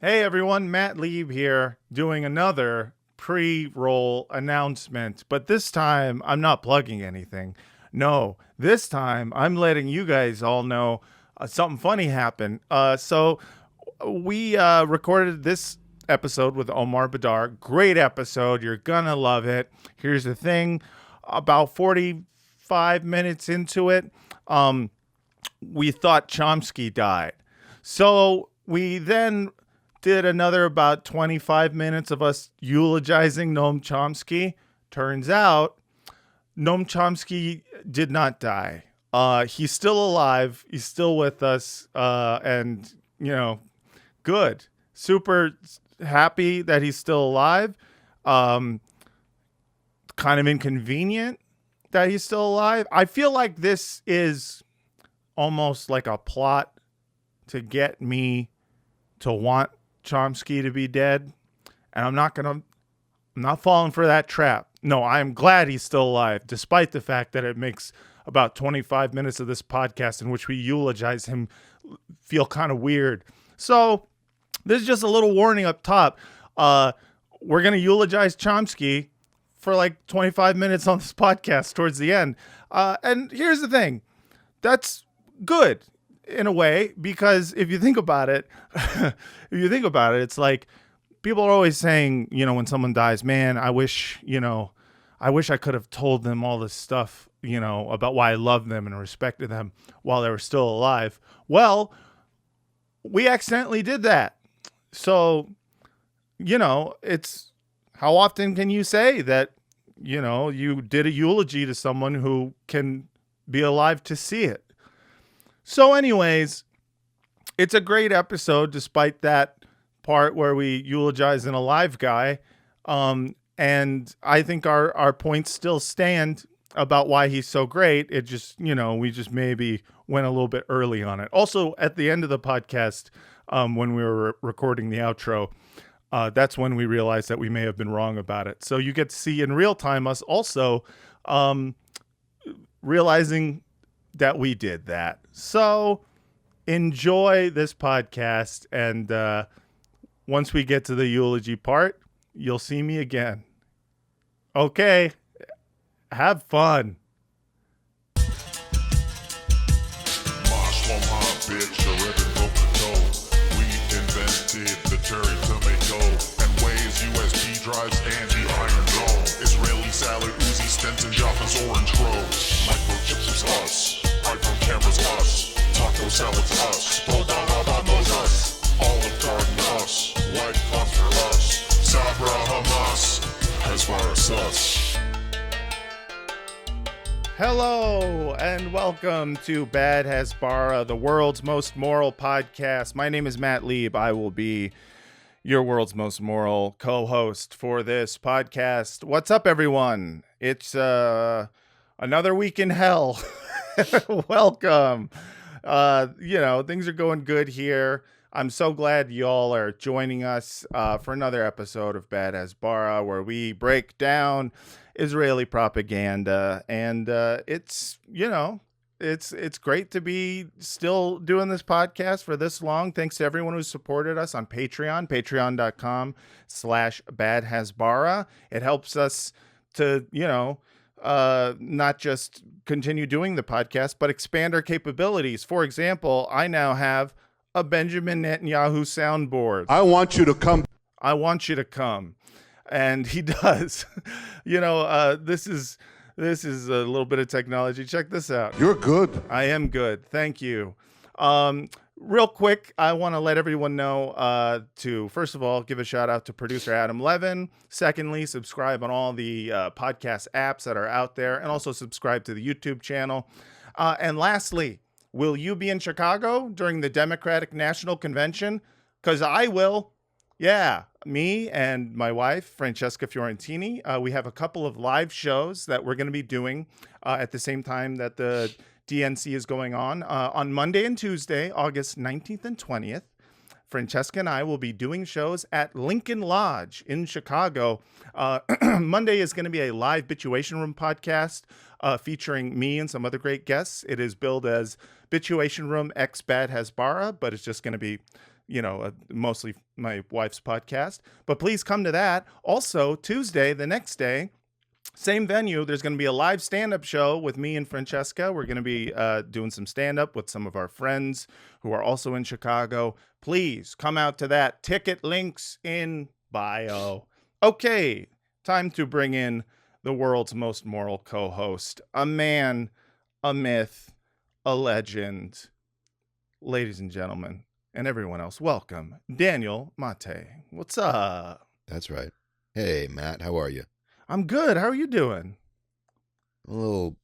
Hey everyone, Matt Lieb here, doing another pre-roll announcement, but this time I'm not plugging anything. No, this time I'm letting you guys all know something funny happened. So we recorded this episode with Omar Baddar. Great episode. You're gonna love it. Here's the thing. About 45 minutes into it, we thought Chomsky died. So we then did another about 25 minutes of us eulogizing Noam Chomsky. Turns out Noam Chomsky did not die. He's still alive. He's still with us. And, good. Super happy that he's still alive. Kind of inconvenient that he's still alive. I feel like this is almost like a plot to get me to want Chomsky to be dead, and I'm not falling for that trap. No, I'm glad he's still alive, despite the fact that it makes about 25 minutes of this podcast in which we eulogize him feel kind of weird. So this is just a little warning up top. We're going to eulogize Chomsky for like 25 minutes on this podcast towards the end. And here's the thing. That's good in a way, because if you think about it, it's like people are always saying, when someone dies, man, I wish I could have told them all this stuff, about why I loved them and respected them while they were still alive. Well, we accidentally did that. So, it's how often can you say that, you did a eulogy to someone who can be alive to see it? So anyways, it's a great episode despite that part where we eulogize an alive guy. And I think our points still stand about why he's so great. It just, we just maybe went a little bit early on it. Also, at the end of the podcast, when we were recording the outro, that's when we realized that we may have been wrong about it. So you get to see in real time us also realizing that we did that. So enjoy this podcast, and once we get to the eulogy part, you'll see me again. Okay, have fun. We invented the cherry tomato and Waze USB drives and the Iron Dome. Israeli salad, Uzi Stenson, Jaffa's orange grows. Microchips was us, iPhone cameras us, taco salads us, Bodahadanos us, Olive Garden us, White Phosphor us, Sabra Hamas, Hasbara sus. Hello and welcome to Bad Hasbara, the world's most moral podcast. My name is Matt Lieb. I will be your world's most moral co-host for this podcast. What's up, everyone? It's another week in hell. Welcome. Things are going good here. I'm so glad y'all are joining us for another episode of Bad Hasbara, where we break down Israeli propaganda, and it's great to be still doing this podcast for this long. Thanks to everyone who supported us on Patreon, patreon.com/badhasbara. It helps us to, not just continue doing the podcast, but expand our capabilities. For example, I now have a Benjamin Netanyahu soundboard. I want you to come. And he does. This is a little bit of technology. Check this out. You're good. I am good. Thank you. Real quick, I want to let everyone know to, first of all, give a shout out to producer Adam Levin. Secondly, subscribe on all the podcast apps that are out there, and also subscribe to the YouTube channel. And lastly, will you be in Chicago during the Democratic National Convention? Because I will. Yeah, me and my wife, Francesca Fiorentini, we have a couple of live shows that we're going to be doing at the same time that the DNC is going on Monday and Tuesday, August 19th and 20th. Francesca and I will be doing shows at Lincoln Lodge in Chicago. Monday is going to be a live Bitchuation Room podcast featuring me and some other great guests. It is billed as Bitchuation Room X Bad Hasbara, but it's just going to be mostly my wife's podcast. But please come to that. Also, Tuesday, the next day, same venue, there's going to be a live stand-up show with me and Francesca. We're going to be doing some stand-up with some of our friends who are also in Chicago. Please come out to that. Ticket links in bio. Okay, time to bring in the world's most moral co-host, a man, a myth, a legend. Ladies and gentlemen, and everyone else, welcome, Daniel Mate. What's up? That's right. Hey, Matt, how are you? I'm good. How are you doing? A little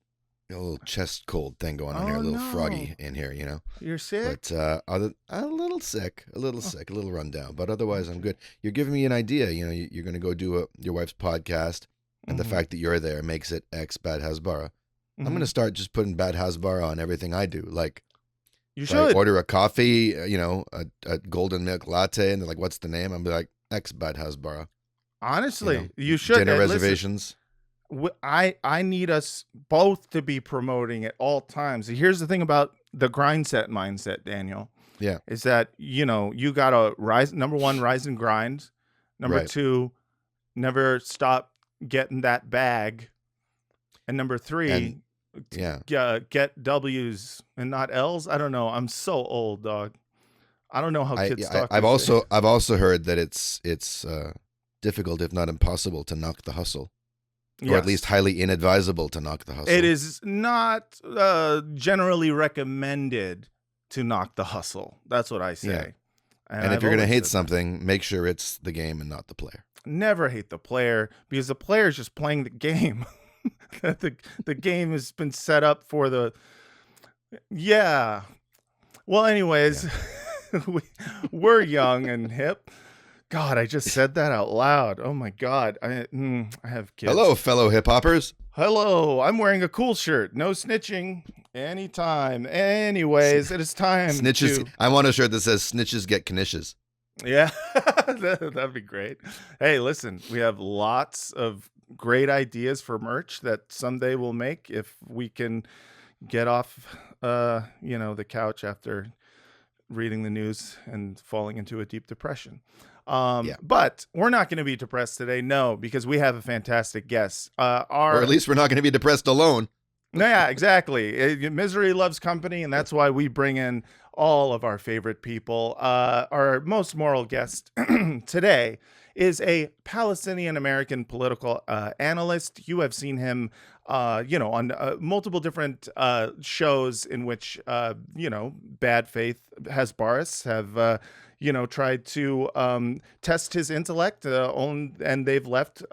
chest cold thing going on here, a little froggy in here, You're sick? But a little sick, a little run down. But otherwise, I'm good. You're giving me an idea. You're going to go do your wife's podcast, and the fact that you're there makes it ex Bad Hasbara. I'm going to start just putting Bad Hasbara on everything I do. Like, You if should. I order a coffee, a golden milk latte, and they're like, "What's the name?" I'm be like, "Ex Bad Hasbara." Honestly, you should. Dinner And listen, reservations. I need us both to be promoting at all times. Here's the thing about the grind set mindset, Daniel. Yeah. Is that, you got to rise. Number one, rise and grind. Number Right. two, never stop getting that bag. And number three, And- Yeah. get W's and not L's. I don't know. I'm so old, dog. I don't know how kids talk. I've these days. also heard that it's difficult, if not impossible, to knock the hustle, or at Yes. least highly inadvisable to knock the hustle. It is not generally recommended to knock the hustle. That's what I say. Yeah. And I've if you're going to always hate said something, make sure it's the game and not the player. that. Never hate the player, because the player is just playing the game. the game has been set up for the. Yeah. Well, anyways, we're young and hip. God, I just said that out loud. Oh my God. I have kids. Hello, fellow hip hoppers. Hello, I'm wearing a cool shirt. No snitching anytime. Anyways, it is time Snitches. to... I want a shirt that says "Snitches get knishes." Yeah, that'd be great. Hey, listen, we have lots of great ideas for merch that someday we'll make if we can get off, the couch after reading the news and falling into a deep depression. But we're not going to be depressed today, no, because we have a fantastic guest. Or at least we're not going to be depressed alone. Yeah, exactly. Misery loves company, and that's why we bring in all of our favorite people. Our most moral guest today is a Palestinian American political analyst. You have seen him, on multiple different shows in which, bad faith Hasbaras have, tried to test his intellect, and they've left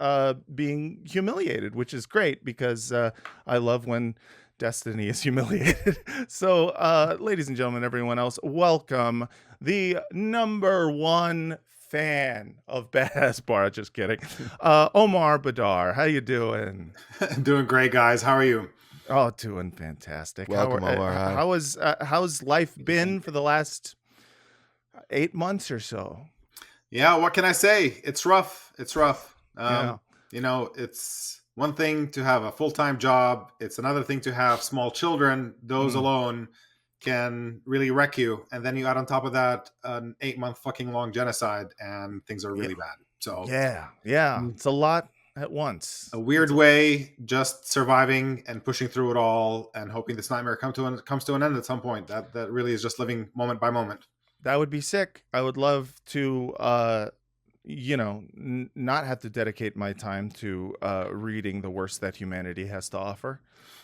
being humiliated, which is great because I love when destiny is humiliated. So, ladies and gentlemen, everyone else, welcome the number one fan of Bad Hasbara. Just kidding. Omar Baddar, how you doing? Doing great, guys. How are you? Oh, doing fantastic. Welcome, Omar. Hi. How's life been for the last 8 months or so? Yeah, what can I say? It's rough. It's rough. Yeah. It's one thing to have a full-time job. It's another thing to have small children. Those alone can really wreck you. And then you add on top of that an 8-month fucking long genocide, and things are really bad. So Yeah. It's a lot at once. a weird way, just surviving and pushing through it all and hoping this nightmare comes to an end at some point. That really is just living moment by moment. That would be sick. I would love to, not have to dedicate my time to reading the worst that humanity has to offer.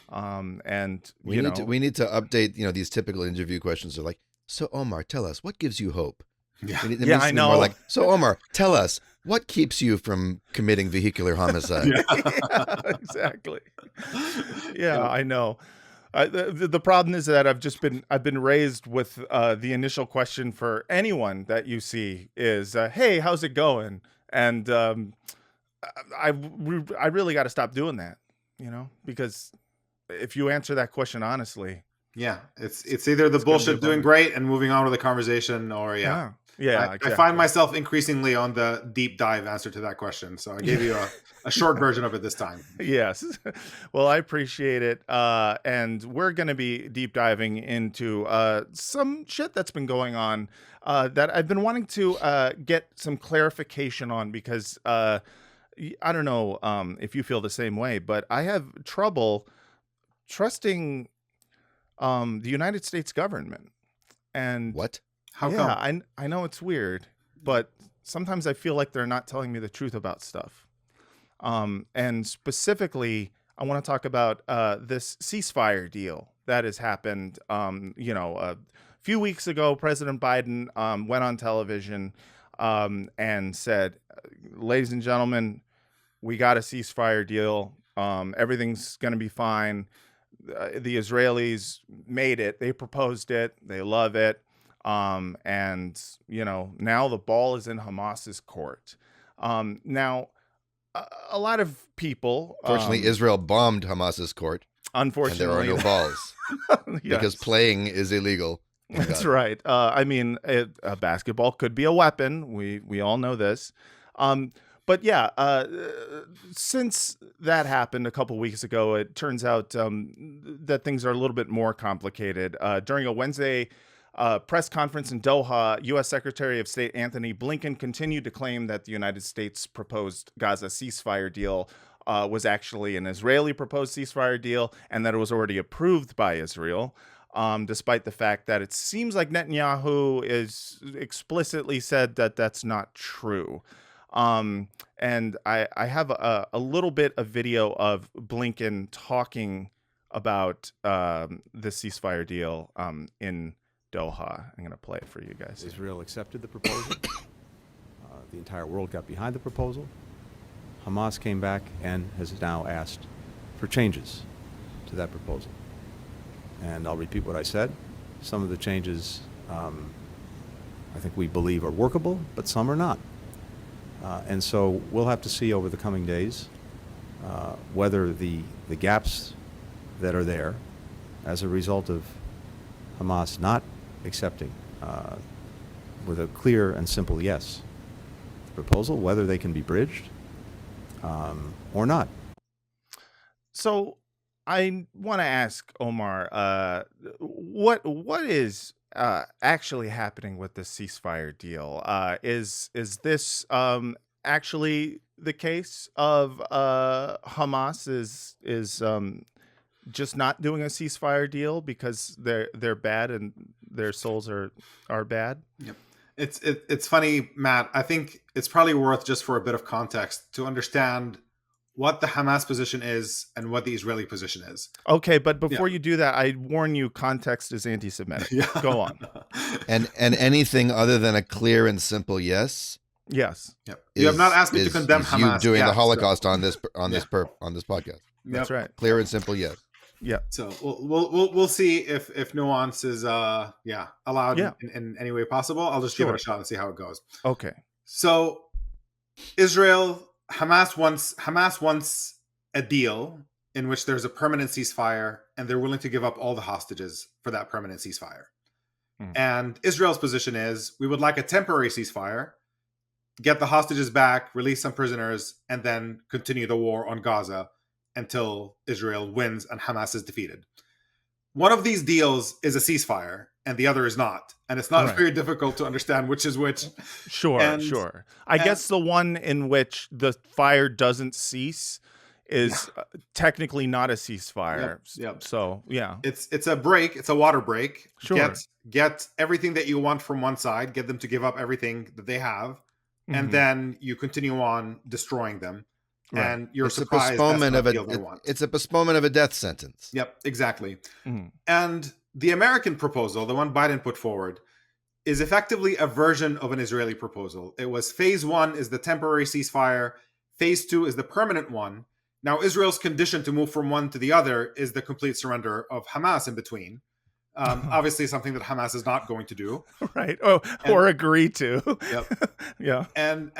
And We need to update. These typical interview questions are like, "So Omar, tell us what gives you hope." Yeah. It Yeah, needs I to be more know. like, "So Omar, tell us what keeps you from committing vehicular homicide." yeah, exactly. Yeah, I know. The problem is that I've been raised with the initial question for anyone that you see is, "Hey, how's it going?" And I really got to stop doing that, because if you answer that question honestly, Yeah, it's either the It's gonna be bullshit a doing bummer. great and moving on with the conversation, or Yeah, I exactly. find myself increasingly on the deep dive answer to that question. So I gave you a short version of it this time. Yes. Well, I appreciate it. And we're going to be deep diving into some shit that's been going on that I've been wanting to get some clarification on because I don't know if you feel the same way, but I have trouble trusting the United States government. And What? How yeah, come? I know it's weird, but sometimes I feel like they're not telling me the truth about stuff. And specifically, I want to talk about this ceasefire deal that has happened. A few weeks ago, President Biden went on television and said, "Ladies and gentlemen, we got a ceasefire deal. Everything's going to be fine. The Israelis made it. They proposed it. They love it. And now the ball is in Hamas's court." Now, a lot of people, Fortunately, Israel bombed Hamas's court, and there are unfortunately, no balls because yes, playing is illegal. in that's Gaza. right. I mean, a basketball could be a weapon. We all know this. But yeah, since that happened a couple weeks ago, it turns out that things are a little bit more complicated. During a Wednesday press conference in Doha, U.S. Secretary of State Anthony Blinken continued to claim that the United States proposed Gaza ceasefire deal was actually an Israeli proposed ceasefire deal and that it was already approved by Israel. Despite the fact that it seems like Netanyahu is explicitly said that that's not true. And I have a little bit of video of Blinken talking about the ceasefire deal in Doha. I'm going to play it for you guys. Israel accepted the proposal. The entire world got behind the proposal. Hamas came back and has now asked for changes to that proposal. And I'll repeat what I said. Some of the changes I think we believe are workable, but some are not. And so we'll have to see over the coming days whether the gaps that are there as a result of Hamas not accepting with a clear and simple yes the proposal, whether they can be bridged or not. So I want to ask Omar, what is actually happening with the ceasefire deal? Is this actually the case of Hamas is just not doing a ceasefire deal because they're bad and their souls are bad? Yep. It's funny, Matt. I think it's probably worth, just for a bit of context, to understand what the Hamas position is and what the Israeli position is. Okay, but before you do that, I warn you, context is anti-Semitic. Yeah. Go on. And anything other than a clear and simple yes. Yes, Yep. You have not asked me to condemn is Hamas. you doing Yeah, the Holocaust so- on this Yeah. podcast. that's right. Clear and simple yes. Yeah. So we'll see if nuance is allowed Yeah. in any way possible. I'll just give it Sure. a shot and see how it goes. Okay. So Hamas wants a deal in which there's a permanent ceasefire and they're willing to give up all the hostages for that permanent ceasefire. And Israel's position is, we would like a temporary ceasefire, get the hostages back, release some prisoners, and then continue the war on Gaza until Israel wins and Hamas is defeated. One of these deals is a ceasefire and the other is not. And it's not Right. very difficult to understand which is which. Sure, And- sure. I guess the one in which the fire doesn't cease is technically not a ceasefire. Yep. So, yeah. It's a break. It's a water break. Sure. Get everything that you want from one side. Get them to give up everything that they have, and Mhm. then you continue on destroying them. Right. And you're It's a surprised that's postponement not of the deal they a want. it's a postponement of a death sentence. Yep, exactly. Mhm. And the American proposal, the one Biden put forward, is effectively a version of an Israeli proposal. It was phase 1 is the temporary ceasefire, phase 2 is the permanent one. Now, Israel's condition to move from one to the other is the complete surrender of Hamas in between. Obviously, something that Hamas is not going to do. Right. Oh, or agree to. Yep. Yeah. And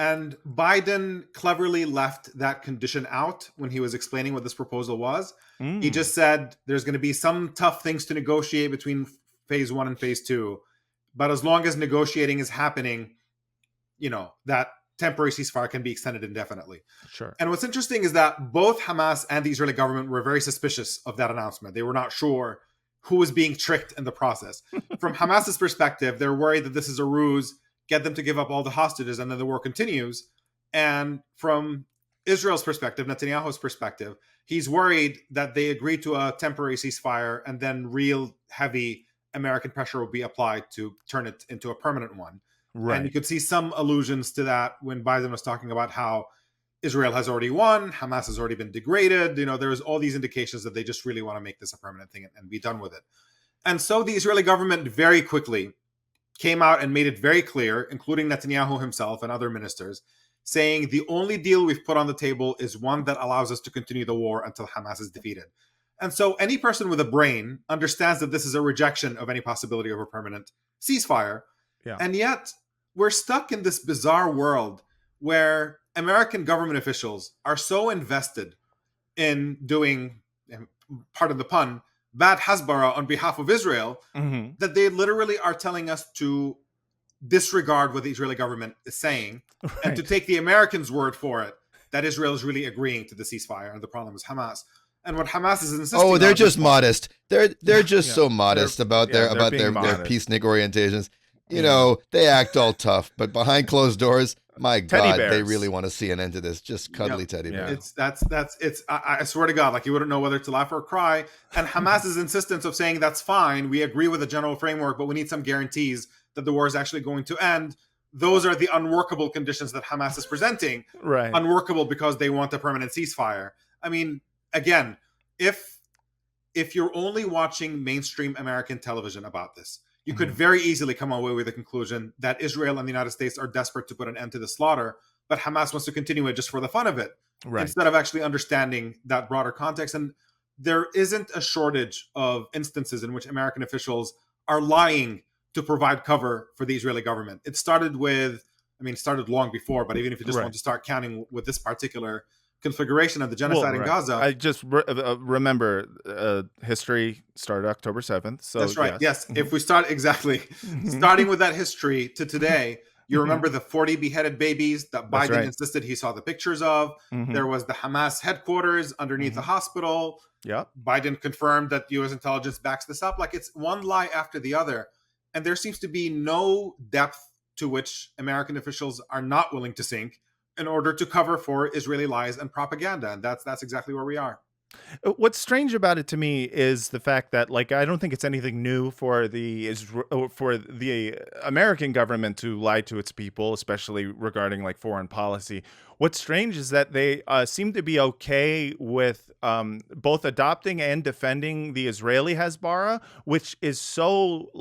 Biden cleverly left that condition out when he was explaining what this proposal was. He Mm. just said there's going to be some tough things to negotiate between phase 1 and phase 2, But as long as negotiating is happening, that temporary ceasefire can be extended indefinitely. Sure. And what's interesting is that both Hamas and the Israeli government were very suspicious of that announcement. They were not sure who was being tricked in the process. From Hamas's perspective, they're worried that this is a ruse, get them to give up all the hostages, and then the war continues. And from Israel's perspective, Netanyahu's perspective, he's worried that they agreed to a temporary ceasefire and then real heavy American pressure will be applied to turn it into a permanent one. Right. And you could see some allusions to that when Biden was talking about how Israel has already won, Hamas has already been degraded. There's all these indications that they just really want to make this a permanent thing and be done with it. And so the Israeli government very quickly came out and made it very clear, including Netanyahu himself and other ministers, saying the only deal we've put on the table is one that allows us to continue the war until Hamas is defeated. And so any person with a brain understands that this is a rejection of any possibility of a permanent ceasefire. Yeah. And yet we're stuck in this bizarre world where American government officials are so invested in doing, pardon the pun, bad Hasbara on behalf of Israel that they literally are telling us to disregard what the Israeli government is saying and to take the Americans' word for it that Israel is really agreeing to the ceasefire and the problem is Hamas. And what Hamas is insisting on... Oh, they're just modest. They're just so modest about their peacenik orientations. They act all tough, but behind closed doors, my God, they really want to see an end to this. Just cuddly teddy bears. I swear to God, like you wouldn't know whether to laugh or cry. And Hamas's insistence of saying that's fine, we agree with the general framework, but we need some guarantees that the war is actually going to end. Those are the unworkable conditions that Hamas is presenting. Right. Unworkable because they want a permanent ceasefire. I mean, again, if you're only watching mainstream American television about this, you could very easily come away with the conclusion that Israel and the United States are desperate to put an end to the slaughter, but Hamas wants to continue it just for the fun of it, instead of actually understanding that broader context. And there isn't a shortage of instances in which American officials are lying to provide cover for the Israeli government. It started long before, but even if you just want to start counting with this particular configuration of the genocide in Gaza. I just remember history started October 7th. So that's right. Yes. If we start starting with that history to today, you remember the 40 beheaded babies that Biden insisted he saw the pictures of. There was the Hamas headquarters underneath the hospital. Yeah. Biden confirmed that U.S. intelligence backs this up. Like it's one lie after the other. And there seems to be no depth to which American officials are not willing to sink in order to cover for Israeli lies and propaganda. And that's exactly where we are. What's strange about it to me is the fact that, I don't think it's anything new for the American government to lie to its people, especially regarding foreign policy. What's strange is that they seem to be okay with both adopting and defending the Israeli Hasbara, which is so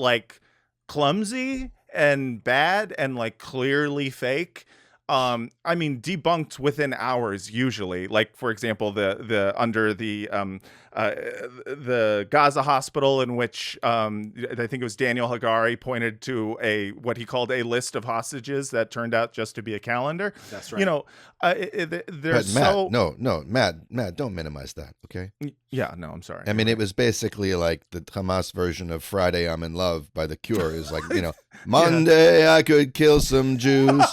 clumsy and bad and clearly fake. Debunked within hours usually. For example, the under the Gaza hospital, in which I think it was Daniel Hagari pointed to what he called a list of hostages that turned out just to be a calendar. That's right. There's Matt, don't minimize that, okay? Yeah, no, I'm sorry. I mean, it was basically like the Hamas version of "Friday I'm in Love" by The Cure. Is Monday I could kill some Jews.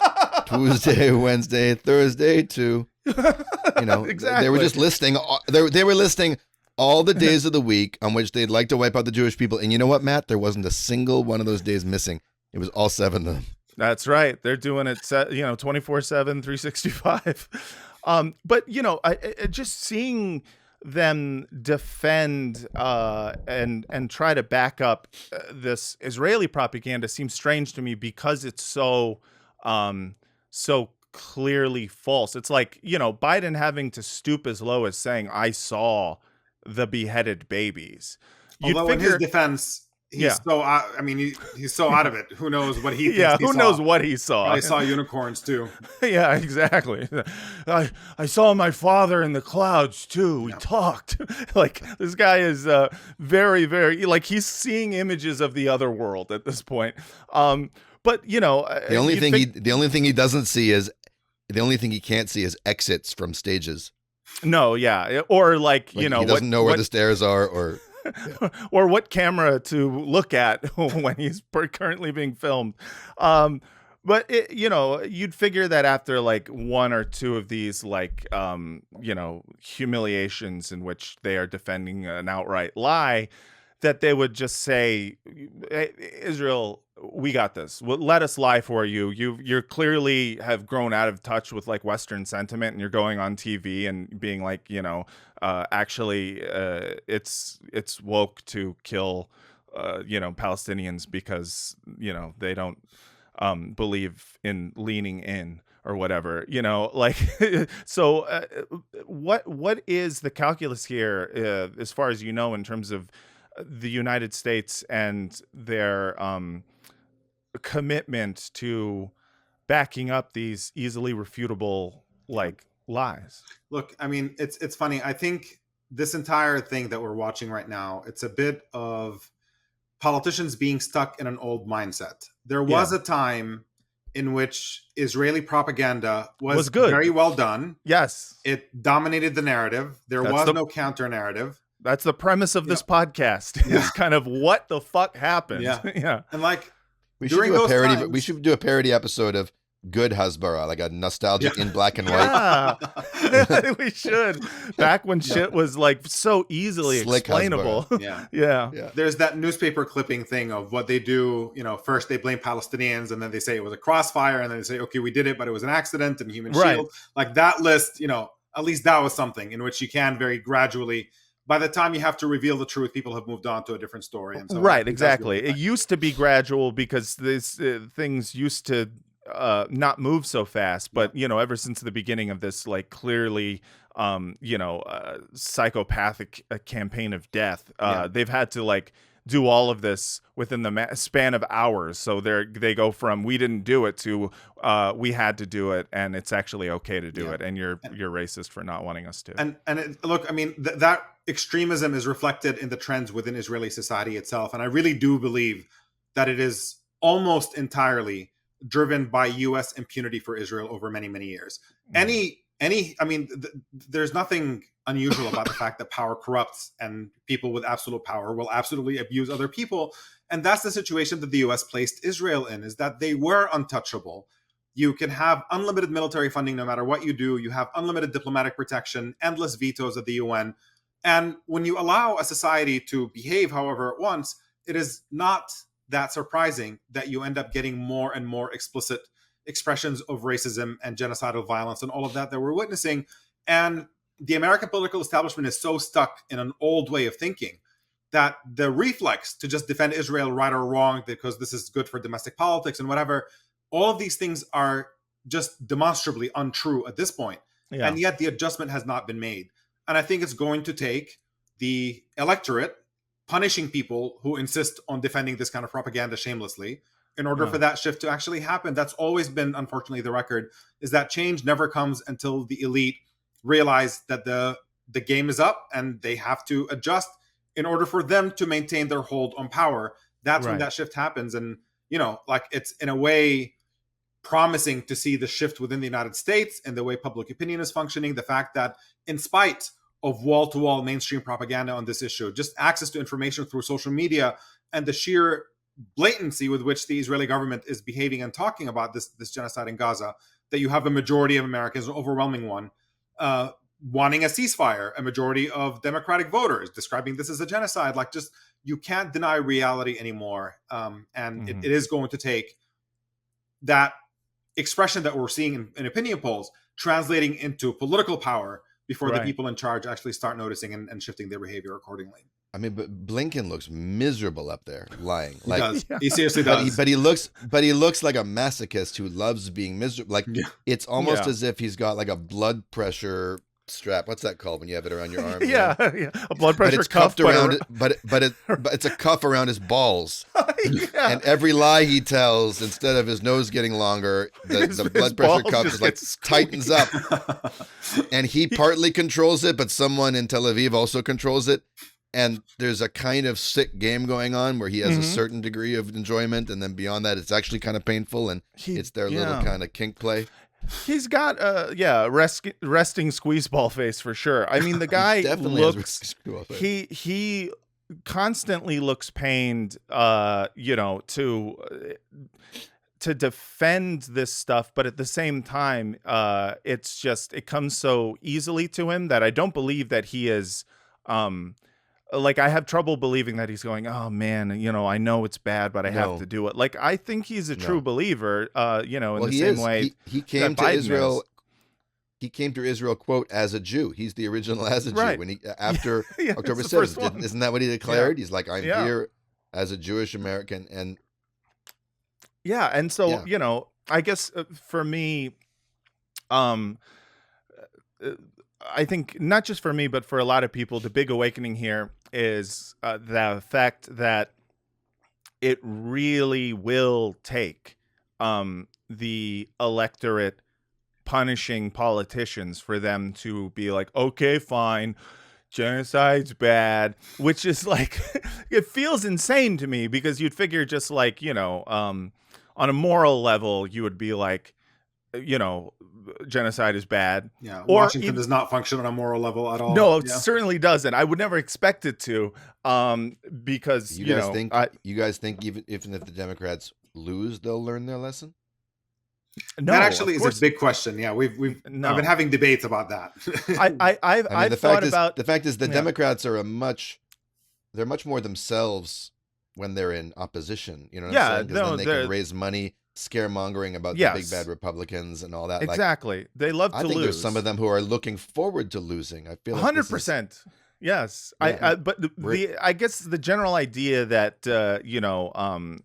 Tuesday, Wednesday, Thursday too. Exactly. They were just listing. They were listing all the days of the week on which they'd like to wipe out the Jewish people. And you know what, Matt? There wasn't a single one of those days missing. It was all 7 of them. That's right. They're doing it, 24/7, 365. But just seeing them defend and try to back up this Israeli propaganda seems strange to me because it's so clearly false. It's Biden having to stoop as low as saying, I saw the beheaded babies. Although in his defense, he's so out of it. Who knows what he thinks he who saw. Knows what he saw. I saw unicorns too. Yeah, exactly. I saw my father in the clouds too. We talked. This guy is very, very he's seeing images of the other world at this point. But the only thing he doesn't see is the only thing he can't see is exits from stages. No, yeah, or he doesn't know where the stairs are, or or what camera to look at when he's currently being filmed. But you'd figure that after like one or two of these like humiliations in which they are defending an outright lie, that they would just say, hey, Israel, we got this. Well, let us lie for you. You're clearly have grown out of touch with like Western sentiment, and you're going on TV and being like, actually, it's woke to kill, Palestinians because they don't believe in leaning in or whatever. So what is the calculus here, as far as in terms of the United States and their commitment to backing up these easily refutable like lies? Look, I mean, it's funny. I think this entire thing that we're watching right now, it's a bit of politicians being stuck in an old mindset. There was a time in which Israeli propaganda was good, very well done. Yes. It dominated the narrative. There was no counter narrative. That's the premise of this podcast. Yeah. Is kind of what the fuck happened. Yeah. Yeah. And like we should during do a those parody. times, We should do a parody episode of Good Hasbara, like a nostalgic in black and white. Yeah. We should. Back when shit was like so easily Slick explainable. Yeah. Yeah. There's that newspaper clipping thing of what they do. First they blame Palestinians, and then they say it was a crossfire, and then they say, okay, we did it, but it was an accident and human Right. shield. Like that list, at least that was something in which you can very gradually. By the time you have to reveal the truth, people have moved on to a different story. And so right, exactly. It used to be gradual because these things used to not move so fast. But, ever since the beginning of this, like clearly, psychopathic campaign of death, they've had to like do all of this within the span of hours. So they go from we didn't do it to we had to do it, and it's actually okay to do it, and you're racist for not wanting us to. And look, I mean, that extremism is reflected in the trends within Israeli society itself, and I really do believe that it is almost entirely driven by U.S. impunity for Israel over many, many years. There's nothing unusual about the fact that power corrupts, and people with absolute power will absolutely abuse other people. And that's the situation that the U.S. placed Israel in, is that they were untouchable. You can have unlimited military funding no matter what you do. You have unlimited diplomatic protection, endless vetoes at the UN. And when you allow a society to behave however it wants, it is not that surprising that you end up getting more and more explicit expressions of racism and genocidal violence and all of that we're witnessing. And the American political establishment is so stuck in an old way of thinking that the reflex to just defend Israel right or wrong because this is good for domestic politics and whatever, all of these things are just demonstrably untrue at this point. Yeah. And yet the adjustment has not been made. And I think it's going to take the electorate punishing people who insist on defending this kind of propaganda shamelessly in order for that shift to actually happen. That's always been, unfortunately, the record, is that change never comes until the elite realize that the game is up and they have to adjust in order for them to maintain their hold on power. That's when that shift happens. And, it's in a way promising to see the shift within the United States and the way public opinion is functioning. The fact that in spite of wall-to-wall mainstream propaganda on this issue, just access to information through social media and the sheer blatancy with which the Israeli government is behaving and talking about this genocide in Gaza, that you have a majority of Americans, an overwhelming one, wanting a ceasefire, a majority of Democratic voters describing this as a genocide. Like, just, you can't deny reality anymore. And it is going to take that expression that we're seeing in opinion polls translating into political power before the people in charge actually start noticing and shifting their behavior accordingly. I mean, but Blinken looks miserable up there, lying. He does. He seriously does. But he looks like a masochist who loves being miserable. Like, it's almost as if he's got like a blood pressure strap. What's that called when you have it around your arm? A blood pressure but it's cuff cuffed around it. But it's a cuff around his balls. And every lie he tells, instead of his nose getting longer, the blood pressure cuff is like tightens up. And he partly controls it, but someone in Tel Aviv also controls it. And there's a kind of sick game going on where he has a certain degree of enjoyment, and then beyond that, it's actually kind of painful, and it's their little kind of kink play. He's got resting squeeze ball face for sure. I mean, the guy Definitely looks. He constantly looks pained, to defend this stuff, but at the same time, it comes so easily to him that I don't believe that he is, like, I have trouble believing that he's going, oh man, I know it's bad, but I have to do it. Like, I think he's a true believer, in the same way. He came to Biden Israel. is. He came to Israel, quote, as a Jew. He's the original as a Jew. Right. When after Yeah, October it's the first 7th, one. isn't that what he declared? Yeah. He's like, I'm Yeah. here as a Jewish American, and Yeah, and so Yeah. I guess for me, I think not just for me, but for a lot of people, the big awakening here is the fact that it really will take the electorate punishing politicians for them to be like, okay, fine, genocide's bad, which is like, it feels insane to me, because you'd figure just like, on a moral level, you would be like, genocide is bad. Yeah, Or Washington does not function on a moral level at all. No, it Yeah. certainly doesn't. I would never expect it to, because you guys think even if the Democrats lose, they'll learn their lesson? no, That actually of is course- a big question. Yeah, I've No. been having debates about that. I've the thought fact about the fact is the yeah. Democrats are they're much more themselves when they're in opposition. You know what Yeah, I'm saying? 'Cause no, then they they're- can raise money, scaremongering about the Yes. big bad Republicans and all that. Like, exactly. They love I to think lose. there's some of them who are looking forward to losing. I feel like 100%. Yes, Yeah. but I guess the general idea that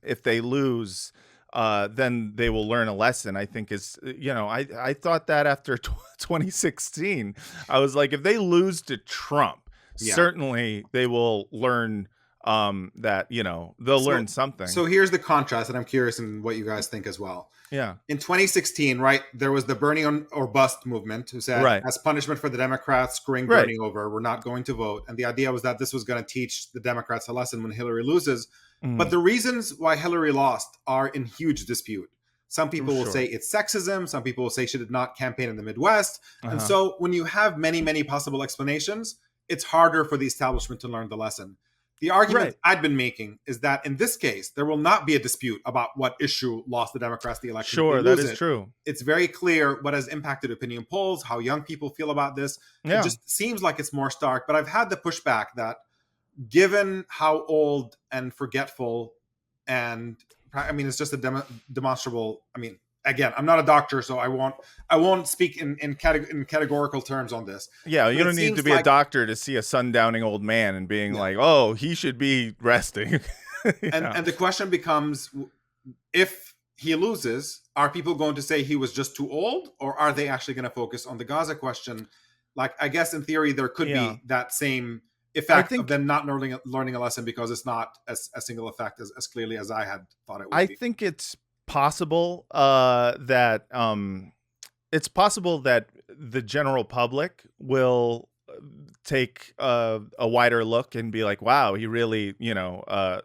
if they lose, then they will learn a lesson, I think is, I thought that after 2016, I was like, if they lose to Trump, Yeah. certainly they will learn that they'll learn something. So here's the contrast, and I'm curious in what you guys think as well. yeah, In 2016, right, there was the Bernie or bust movement who said, Right. as punishment for the Democrats screwing Right. Bernie over, we're not going to vote. And the idea was that this was going to teach the Democrats a lesson when Hillary loses. Mhm. But the reasons why Hillary lost are in huge dispute. Some people will Sure. say it's sexism. Some people will say she did not campaign in the Midwest. And Uh-huh. so when you have many, many possible explanations, it's harder for the establishment to learn the lesson. The argument Right. I'd been making is that in this case, there will not be a dispute about what issue lost the Democrats the election. Sure, If they that lose is it, true. It's very clear what has impacted opinion polls, how young people feel about this. Yeah. It just seems like it's more stark. But I've had the pushback that given how old and forgetful, and I mean, it's just a demonstrable. I mean, again, I'm not a doctor, so I won't speak in categorical terms on this. Yeah, you But it don't need to seems be a like- doctor to see a sundowning old man and being Yeah. like, oh, he should be resting. Yeah. And the question becomes, if he loses, are people going to say he was just too old, or are they actually going to focus on the Gaza question? Like, I guess in theory there could Yeah. be that same effect think- of them not learning a lesson because it's not a single effect as clearly as I had thought it would I be. think it's possible that the general public will take a wider look and be like, wow, he really,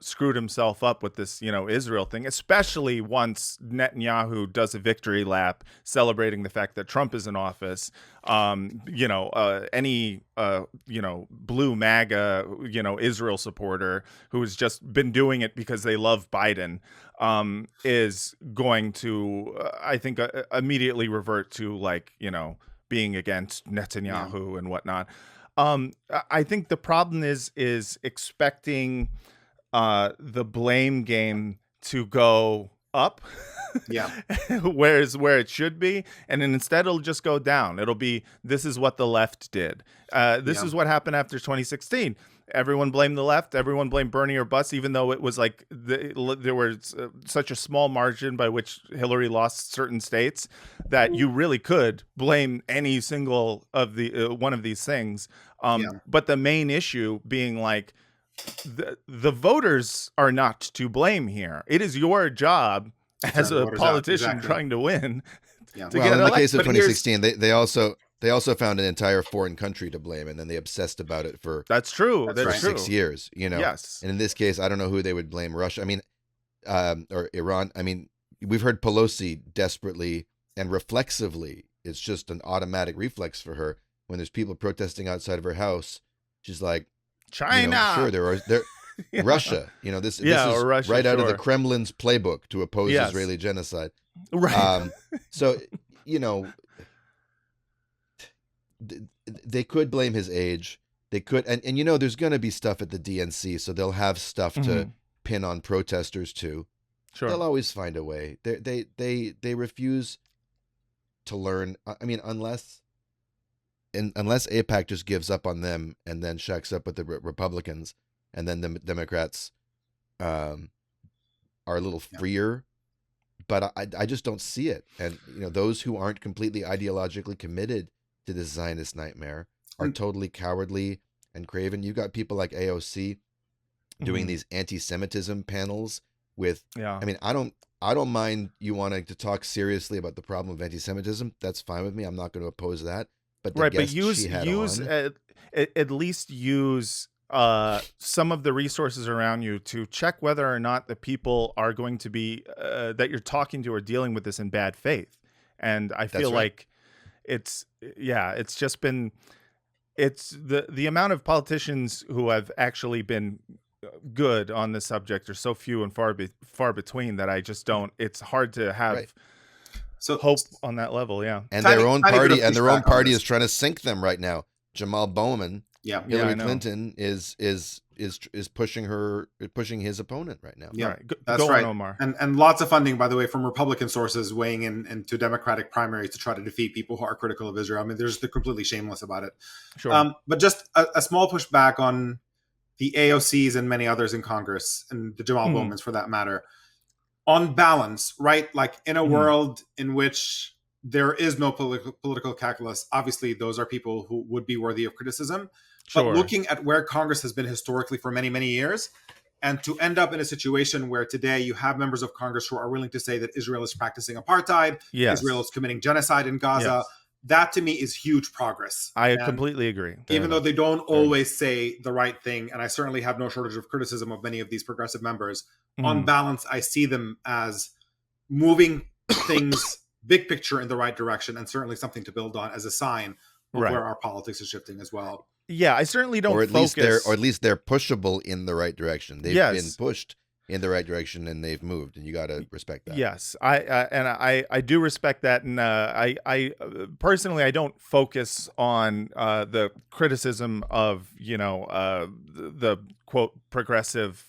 screwed himself up with this, Israel thing, especially once Netanyahu does a victory lap celebrating the fact that Trump is in office. Any blue MAGA, Israel supporter who has just been doing it because they love Biden, is going to, I think, immediately revert to being against Netanyahu and whatnot. I think the problem is expecting the blame game to go up, Yeah. where it should be, and then instead it'll just go down. It'll be, this is what the left did. This Yeah. is what happened after 2016. Everyone blamed the left. Everyone blamed Bernie or bust, even though it was like there was such a small margin by which Hillary lost certain states that you really could blame any single of the one of these things. But the main issue being like the voters are not to blame here. It is your job as the a voters out, politician exactly. trying to win. Yeah. to Well, get in the elected. case of But here's- 2016, they also found an entire foreign country to blame, and then they obsessed about it for That's true. That's That's right. true. 6 years. Yes. And in this case, I don't know who they would blame. Russia. I mean, or Iran. I mean, we've heard Pelosi desperately and reflexively. It's just an automatic reflex for her when there's people protesting outside of her house. She's like, China. Sure, there. Yeah. Russia, this Yeah, is or Russia, right out of the sure. Kremlin's playbook to oppose Yes. Israeli genocide. Right. So, they could blame his age. They could, and there's going to be stuff at the DNC, so they'll have stuff to pin on protesters too. Sure. They'll always find a way. They refuse to learn. I mean, unless AIPAC just gives up on them and then shacks up with the Republicans, and then the Democrats are a little freer. But I just don't see it. And those who aren't completely ideologically committed to this Zionist nightmare are totally cowardly and craven. You've got people like AOC doing these anti-Semitism panels with. Yeah. I mean, I don't mind you wanting to talk seriously about the problem of anti-Semitism. That's fine with me. I'm not going to oppose that. But the guest she had on, at least use some of the resources around you to check whether or not the people are going to be that you're talking to are dealing with this in bad faith. And I feel like it's just been the amount of politicians who have actually been good on this subject are so few and far between that I just don't. It's hard to have hope on that level. Yeah, and Tiny- their own tiny bit party of and their own pushback on party this. is trying to sink them right now. Jamal Bowman, Yeah. Hillary I know. Clinton is pushing his opponent right now. Yeah, All right. that's Go right. on, Omar. And lots of funding, by the way, from Republican sources weighing in into Democratic primaries to try to defeat people who are critical of Israel. I mean, they're completely shameless about it. Sure. But just a small pushback on the AOCs and many others in Congress, and the Jamal Bowmans for that matter. On balance, right? Like in a world in which there is no political calculus, obviously those are people who would be worthy of criticism. Sure. But looking at where Congress has been historically for many, many years, and to end up in a situation where today you have members of Congress who are willing to say that Israel is practicing apartheid, Yes. Israel is committing genocide in Gaza, Yes. that to me is huge progress. I And completely agree. even though they don't always say the right thing, and I certainly have no shortage of criticism of many of these progressive members, on balance, I see them as moving things big picture in the right direction, and certainly something to build on as a sign of Right. where our politics is shifting as well. Yeah, I certainly don't Or at focus. least they're pushable in the right direction. They've Yes. been pushed in the right direction and they've moved, and you got to respect that. Yes, I do respect that, and I personally I don't focus on the criticism of the quote progressive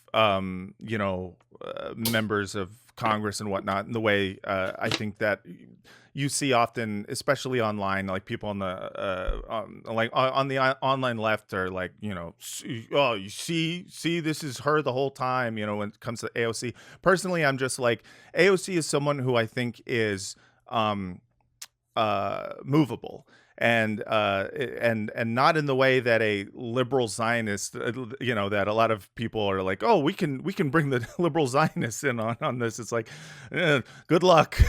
members of Congress and whatnot in the way I think that you see often, especially online, like people on the on the online left are like, you see, this is her the whole time, when it comes to AOC. Personally, I'm just like, AOC is someone who I think is movable. And not in the way that a liberal Zionist, that a lot of people are like, oh, we can bring the liberal Zionists in on this. It's like, good luck.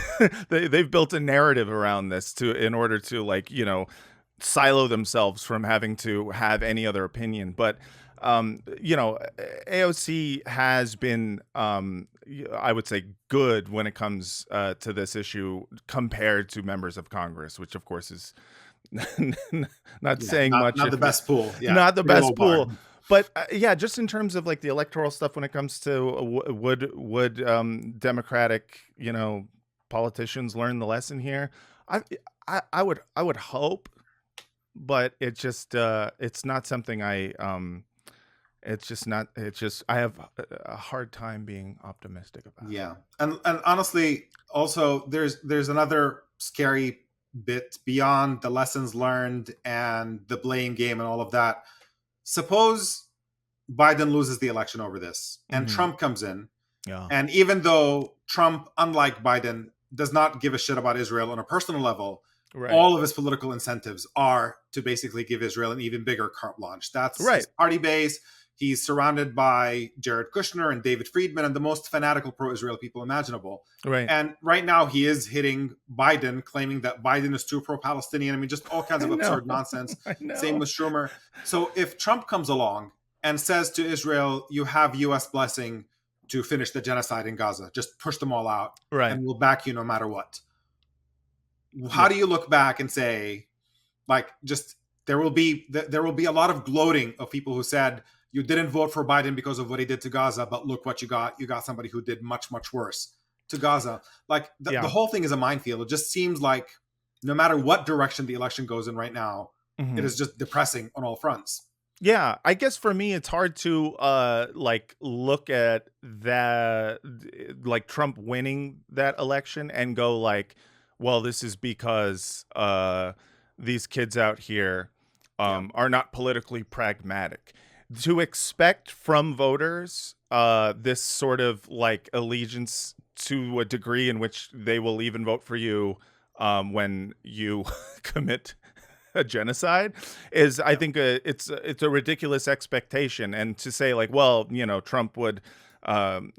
They've built a narrative around this in order to silo themselves from having to have any other opinion. But AOC has been, I would say, good when it comes to this issue compared to members of Congress, which of course is not saying much. Not the best pool. Yeah, not the pretty best low bar. pool. But just in terms of like the electoral stuff, when it comes to would Democratic politicians learn the lesson here? I would hope, but it just it's not something I have a hard time being optimistic about. Yeah, and honestly, also there's another scary bit beyond the lessons learned and the blame game and all of that. Suppose Biden loses the election over this and Trump comes in. Yeah. And even though Trump, unlike Biden, does not give a shit about Israel on a personal level, Right. all of his political incentives are to basically give Israel an even bigger carte blanche. That's Right. his party base. He's surrounded by Jared Kushner and David Friedman and the most fanatical pro-Israel people imaginable. Right. And right now he is hitting Biden, claiming that Biden is too pro-Palestinian. I mean, just all kinds of I know. absurd nonsense. I know. Same with Schumer. So if Trump comes along and says to Israel, you have U.S. blessing to finish the genocide in Gaza, just push them all out, Right. and we'll back you no matter what. How do you look back and say, like, just there will be a lot of gloating of people who said, you didn't vote for Biden because of what he did to Gaza, but look what you got. You got somebody who did much, much worse to Gaza. Like the whole thing is a minefield. It just seems like no matter what direction the election goes in right now, it is just depressing on all fronts. Yeah, I guess for me it's hard to like look at that, like Trump winning that election and go like, well, this is because these kids out here are not politically pragmatic. To expect from voters this sort of like allegiance to a degree in which they will even vote for you when you commit a genocide is, I think, it's a ridiculous expectation. And to say like, well, Trump would, do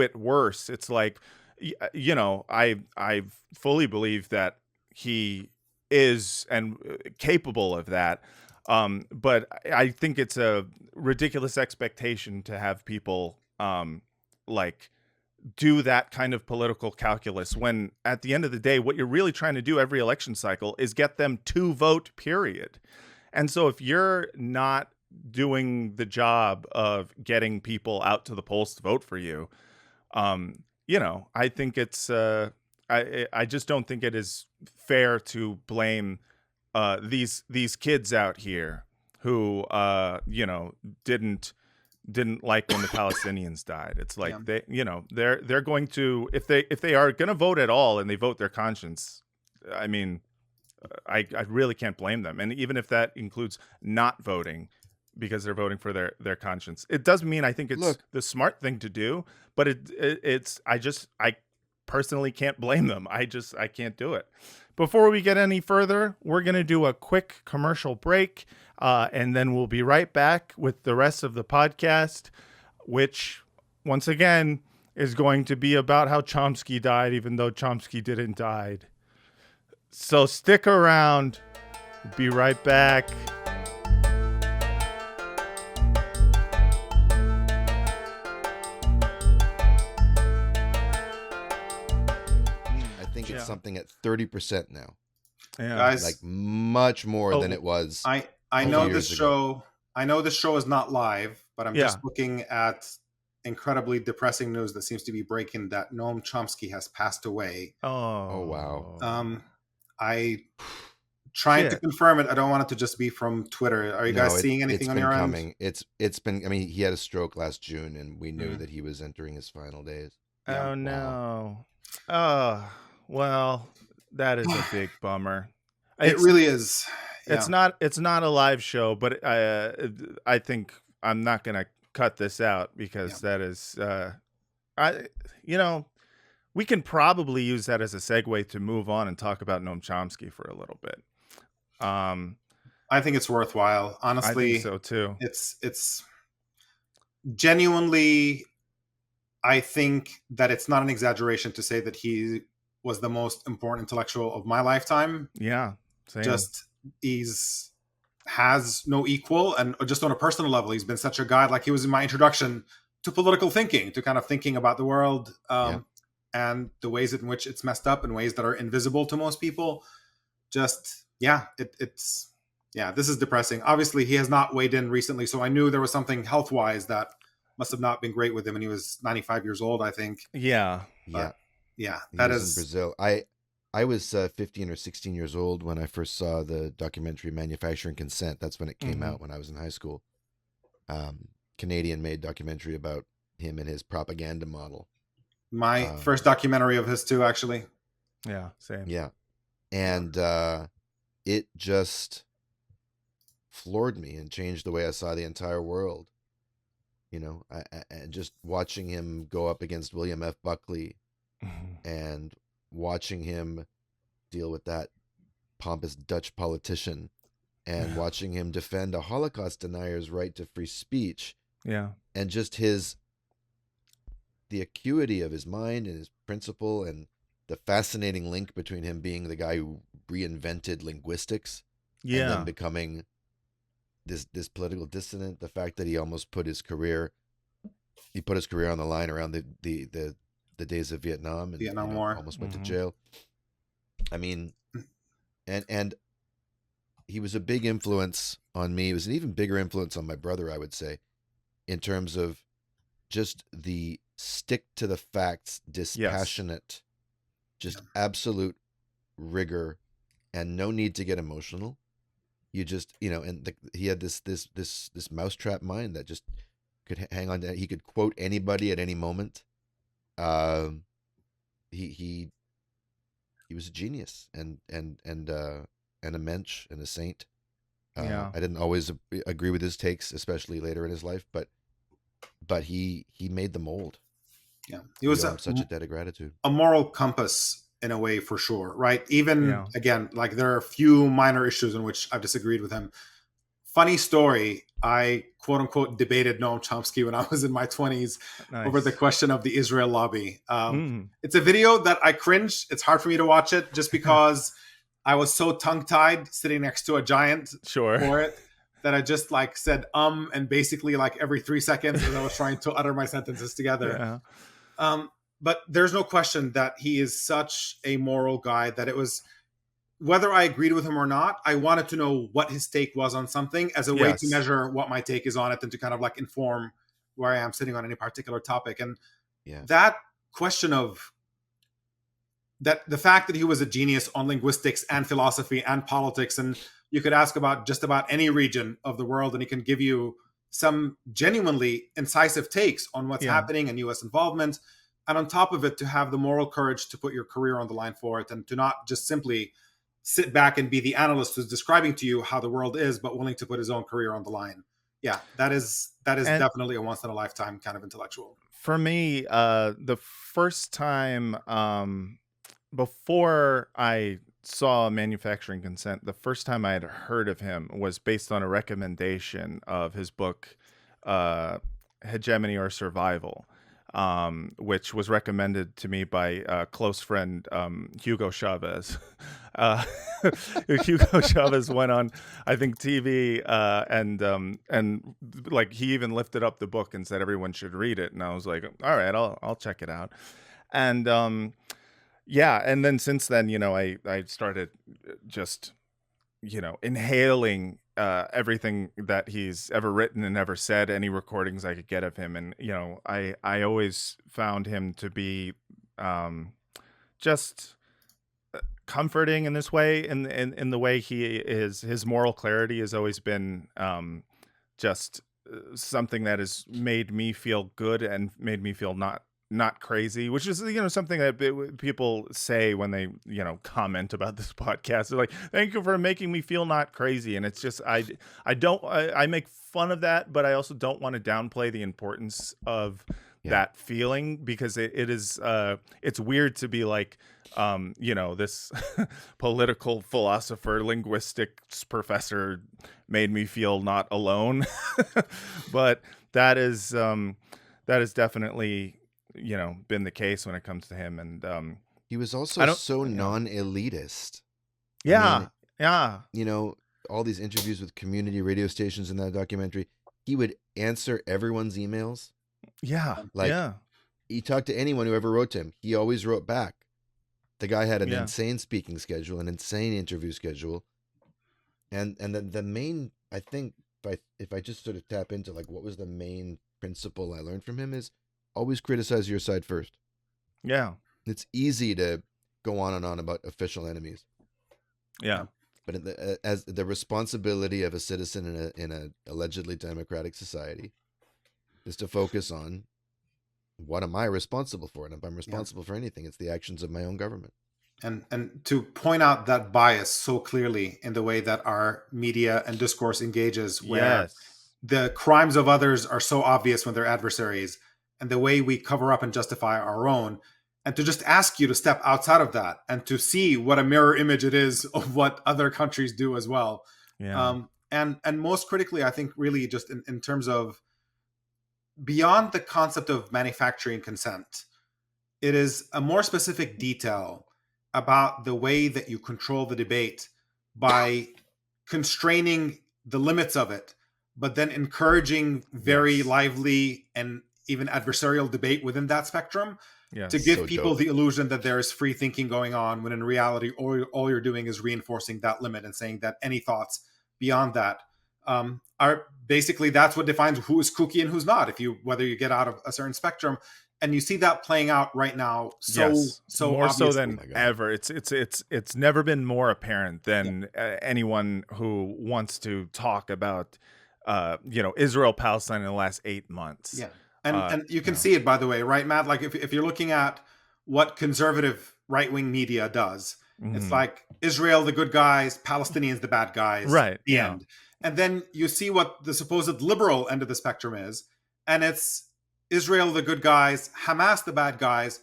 it worse. It's like, I fully believe that he is and capable of that. But I think it's a ridiculous expectation to have people like do that kind of political calculus when at the end of the day, what you're really trying to do every election cycle is get them to vote, period. And so if you're not doing the job of getting people out to the polls to vote for you, I think it's, I just don't think it is fair to blame these kids out here who didn't like when the Palestinians died. It's like they're going to, if they are going to vote at all and they vote their conscience, I mean, I really can't blame them. And even if that includes not voting because they're voting for their conscience, it doesn't mean I think it's the smart thing to do, but I personally can't blame them. I can't do it. Before we get any further, we're going to do a quick commercial break, and then we'll be right back with the rest of the podcast, which, once again, is going to be about how Chomsky died, even though Chomsky didn't die. So stick around. We'll be right back. It's something at 30% now. Yeah. Guys, like much more than it was. I know this show. I know this show is not live, but I'm just looking at incredibly depressing news that seems to be breaking that Noam Chomsky has passed away. Oh wow. I trying to confirm it. I don't want it to just be from Twitter. Are you guys seeing anything on your end? It's been. I mean, he had a stroke last June, and we knew that he was entering his final days. Oh no. Oh. Well, that is a big bummer. It really is. Yeah. It's not a live show, but I think I'm not going to cut this out because that is we can probably use that as a segue to move on and talk about Noam Chomsky for a little bit. I think it's worthwhile. Honestly, I think so too. It's genuinely, I think that it's not an exaggeration to say that he was the most important intellectual of my lifetime. Yeah. Same. Just has no equal. And just on a personal level, he's been such a guide. Like he was in my introduction to political thinking, to kind of thinking about the world and the ways in which it's messed up in ways that are invisible to most people. Just, this is depressing. Obviously, he has not weighed in recently. So I knew there was something health-wise that must have not been great with him. And he was 95 years old, I think. Yeah. But, he was in Brazil. I was 15 or 16 years old when I first saw the documentary Manufacturing Consent. That's when it came out when I was in high school. Canadian-made documentary about him and his propaganda model. My first documentary of his too, actually. Yeah, same. Yeah, and it just floored me and changed the way I saw the entire world. You know, I just watching him go up against William F. Buckley and watching him deal with that pompous Dutch politician and watching him defend a Holocaust denier's right to free speech. Yeah. And just the acuity of his mind and his principle and the fascinating link between him being the guy who reinvented linguistics and then becoming this political dissident, the fact that he almost put his career on the line around the days of Vietnam and War. Almost went to jail. I mean, and he was a big influence on me. He was an even bigger influence on my brother, I would say, in terms of just the stick to the facts, dispassionate, just absolute rigor, and no need to get emotional. You just, and he had this mousetrap mind that just could hang on to. He could quote anybody at any moment. He was a genius and a mensch and a saint. I didn't always agree with his takes, especially later in his life, but he made the mold. Yeah, he was such a debt of gratitude. A moral compass in a way, for sure, right? Even again, like there are a few minor issues in which I've disagreed with him. Funny story, I quote unquote debated Noam Chomsky when I was in my 20s over the question of the Israel lobby. It's a video that I cringe. It's hard for me to watch it just because I was so tongue-tied sitting next to a giant for it that I just like said and basically like every 3 seconds as I was trying to utter my sentences together. But there's no question that he is such a moral guy that it was, whether I agreed with him or not, I wanted to know what his take was on something as a way to measure what my take is on it and to kind of like inform where I am sitting on any particular topic. And that question of that, the fact that he was a genius on linguistics and philosophy and politics, and you could ask about just about any region of the world and he can give you some genuinely incisive takes on what's happening and U.S. involvement. And on top of it, to have the moral courage to put your career on the line for it and to not just simply sit back and be the analyst who's describing to you how the world is, but willing to put his own career on the line. Yeah, that is definitely a once in a lifetime kind of intellectual. For me, the first time before I saw Manufacturing Consent, the first time I had heard of him was based on a recommendation of his book, Hegemony or Survival, which was recommended to me by a close friend, Hugo Chavez. Hugo Chavez went on, I think, TV, and like he even lifted up the book and said everyone should read it. And I was like, all right, I'll check it out. And and then since then, I started just, inhaling everything that he's ever written and ever said, any recordings I could get of him. And, I always found him to be just comforting in this way, in the way he is. His moral clarity has always been just something that has made me feel good and made me feel not crazy, which is, something that people say when they, comment about this podcast. They're like, thank you for making me feel not crazy. And it's just, I make fun of that, but I also don't want to downplay the importance of that feeling, because it is, it's weird to be like, this political philosopher, linguistics professor made me feel not alone. But that is definitely, been the case when it comes to him. And he was also so non-elitist. Yeah. All these interviews with community radio stations in that documentary, he would answer everyone's emails. He talked to anyone who ever wrote to him. He always wrote back. The guy had an insane speaking schedule, an insane interview schedule. And the main, I think, if I just sort of tap into like what was the main principle I learned from him, is always criticize your side first. Yeah. It's easy to go on and on about official enemies. Yeah. But as the responsibility of a citizen in a allegedly democratic society is to focus on, what am I responsible for? And if I'm responsible for anything, it's the actions of my own government. And to point out that bias so clearly in the way that our media and discourse engages, where the crimes of others are so obvious when they're adversaries, and the way we cover up and justify our own, and to just ask you to step outside of that and to see what a mirror image it is of what other countries do as well. And most critically, I think really just in terms of beyond the concept of manufacturing consent, it is a more specific detail about the way that you control the debate by constraining the limits of it, but then encouraging very lively and even adversarial debate within that spectrum. Yes. to give So people dope. the illusion that there is free thinking going on, when in reality, all you're doing is reinforcing that limit and saying that any thoughts beyond that are basically, that's what defines who is kooky and who's not. Whether you get out of a certain spectrum, and you see that playing out right now. So more so obviously. than ever. It's never been more apparent than anyone who wants to talk about Israel Palestine in the last 8 months. Yeah. And you can see it, by the way, right, Matt? Like if you're looking at what conservative right-wing media does, it's like Israel, the good guys, Palestinians, the bad guys, Right. the end. And then you see what the supposed liberal end of the spectrum is, and it's Israel, the good guys, Hamas, the bad guys,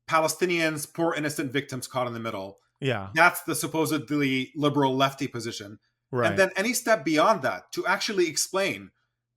Palestinians, poor innocent victims caught in the middle. Yeah. That's the supposedly liberal lefty position. Right. And then any step beyond that to actually explain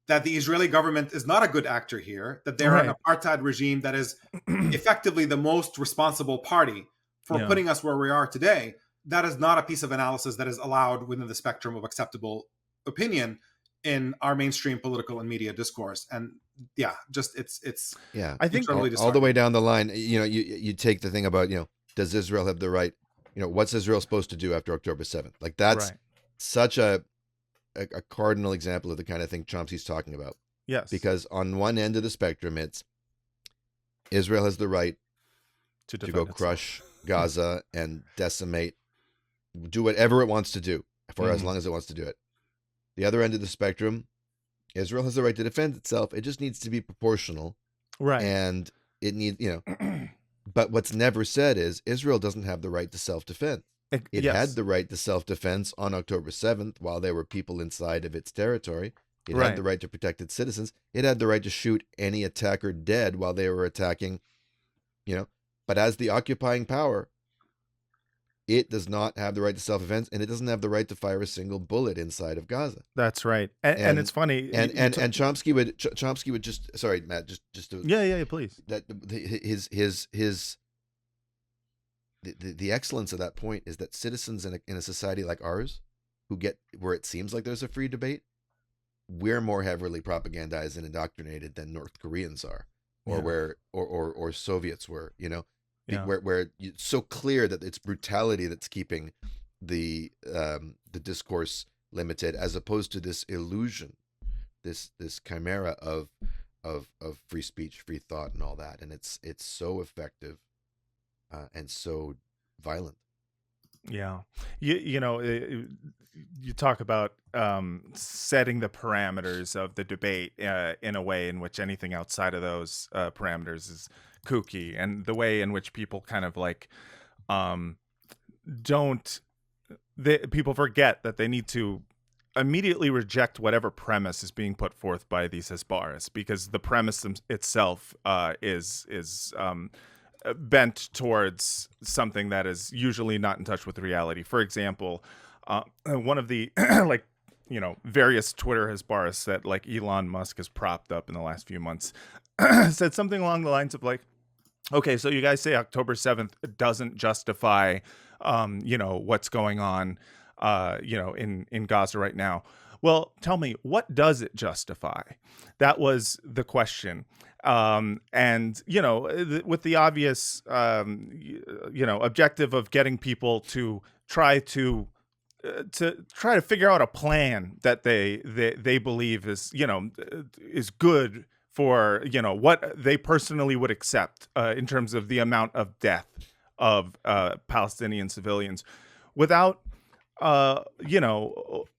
that the Israeli government is not a good actor here, that they're an apartheid regime that is effectively the most responsible party for putting us where we are today, that is not a piece of analysis that is allowed within the spectrum of acceptable opinion in our mainstream political and media discourse. And it's I think all the way down the line, you take the thing about, does Israel have the right, what's Israel supposed to do after October 7th? Like that's such a cardinal example of the kind of thing Chomsky's talking about. Yes. Because on one end of the spectrum, it's Israel has the right to go crush Gaza and decimate, do whatever it wants to do for as long as it wants to do it. The other end of the spectrum, Israel has the right to defend itself. It just needs to be proportional. Right. And it needs, but what's never said is Israel doesn't have the right to self-defense. It had the right to self-defense on October 7th while there were people inside of its territory. It had the right to protect its citizens. It had the right to shoot any attacker dead while they were attacking, But as the occupying power, it does not have the right to self-defense, and it doesn't have the right to fire a single bullet inside of Gaza. That's right. And it's funny. And Chomsky would just, sorry, Matt, just to, yeah, please. That the excellence of that point is that citizens in a society like ours, who get where it seems like there's a free debate, we're more heavily propagandized and indoctrinated than North Koreans are, or Soviets were. Where it's so clear that it's brutality that's keeping the discourse limited, as opposed to this illusion, this chimera of free speech, free thought, and all that, and it's so effective. And so violent. Yeah. You talk about setting the parameters of the debate in a way in which anything outside of those parameters is kooky, and the way in which people kind of like people forget that they need to immediately reject whatever premise is being put forth by these Hasbaras, because the premise itself is bent towards something that is usually not in touch with reality. For example, one of the various Twitter Hasbaras that like Elon Musk has propped up in the last few months said something along the lines of like, okay, so you guys say October 7th doesn't justify what's going on in Gaza right now. Well, tell me, what does it justify? That was the question. And with the obvious objective of getting people to try to figure out a plan that they believe is good for what they personally would accept in terms of the amount of death of Palestinian civilians, without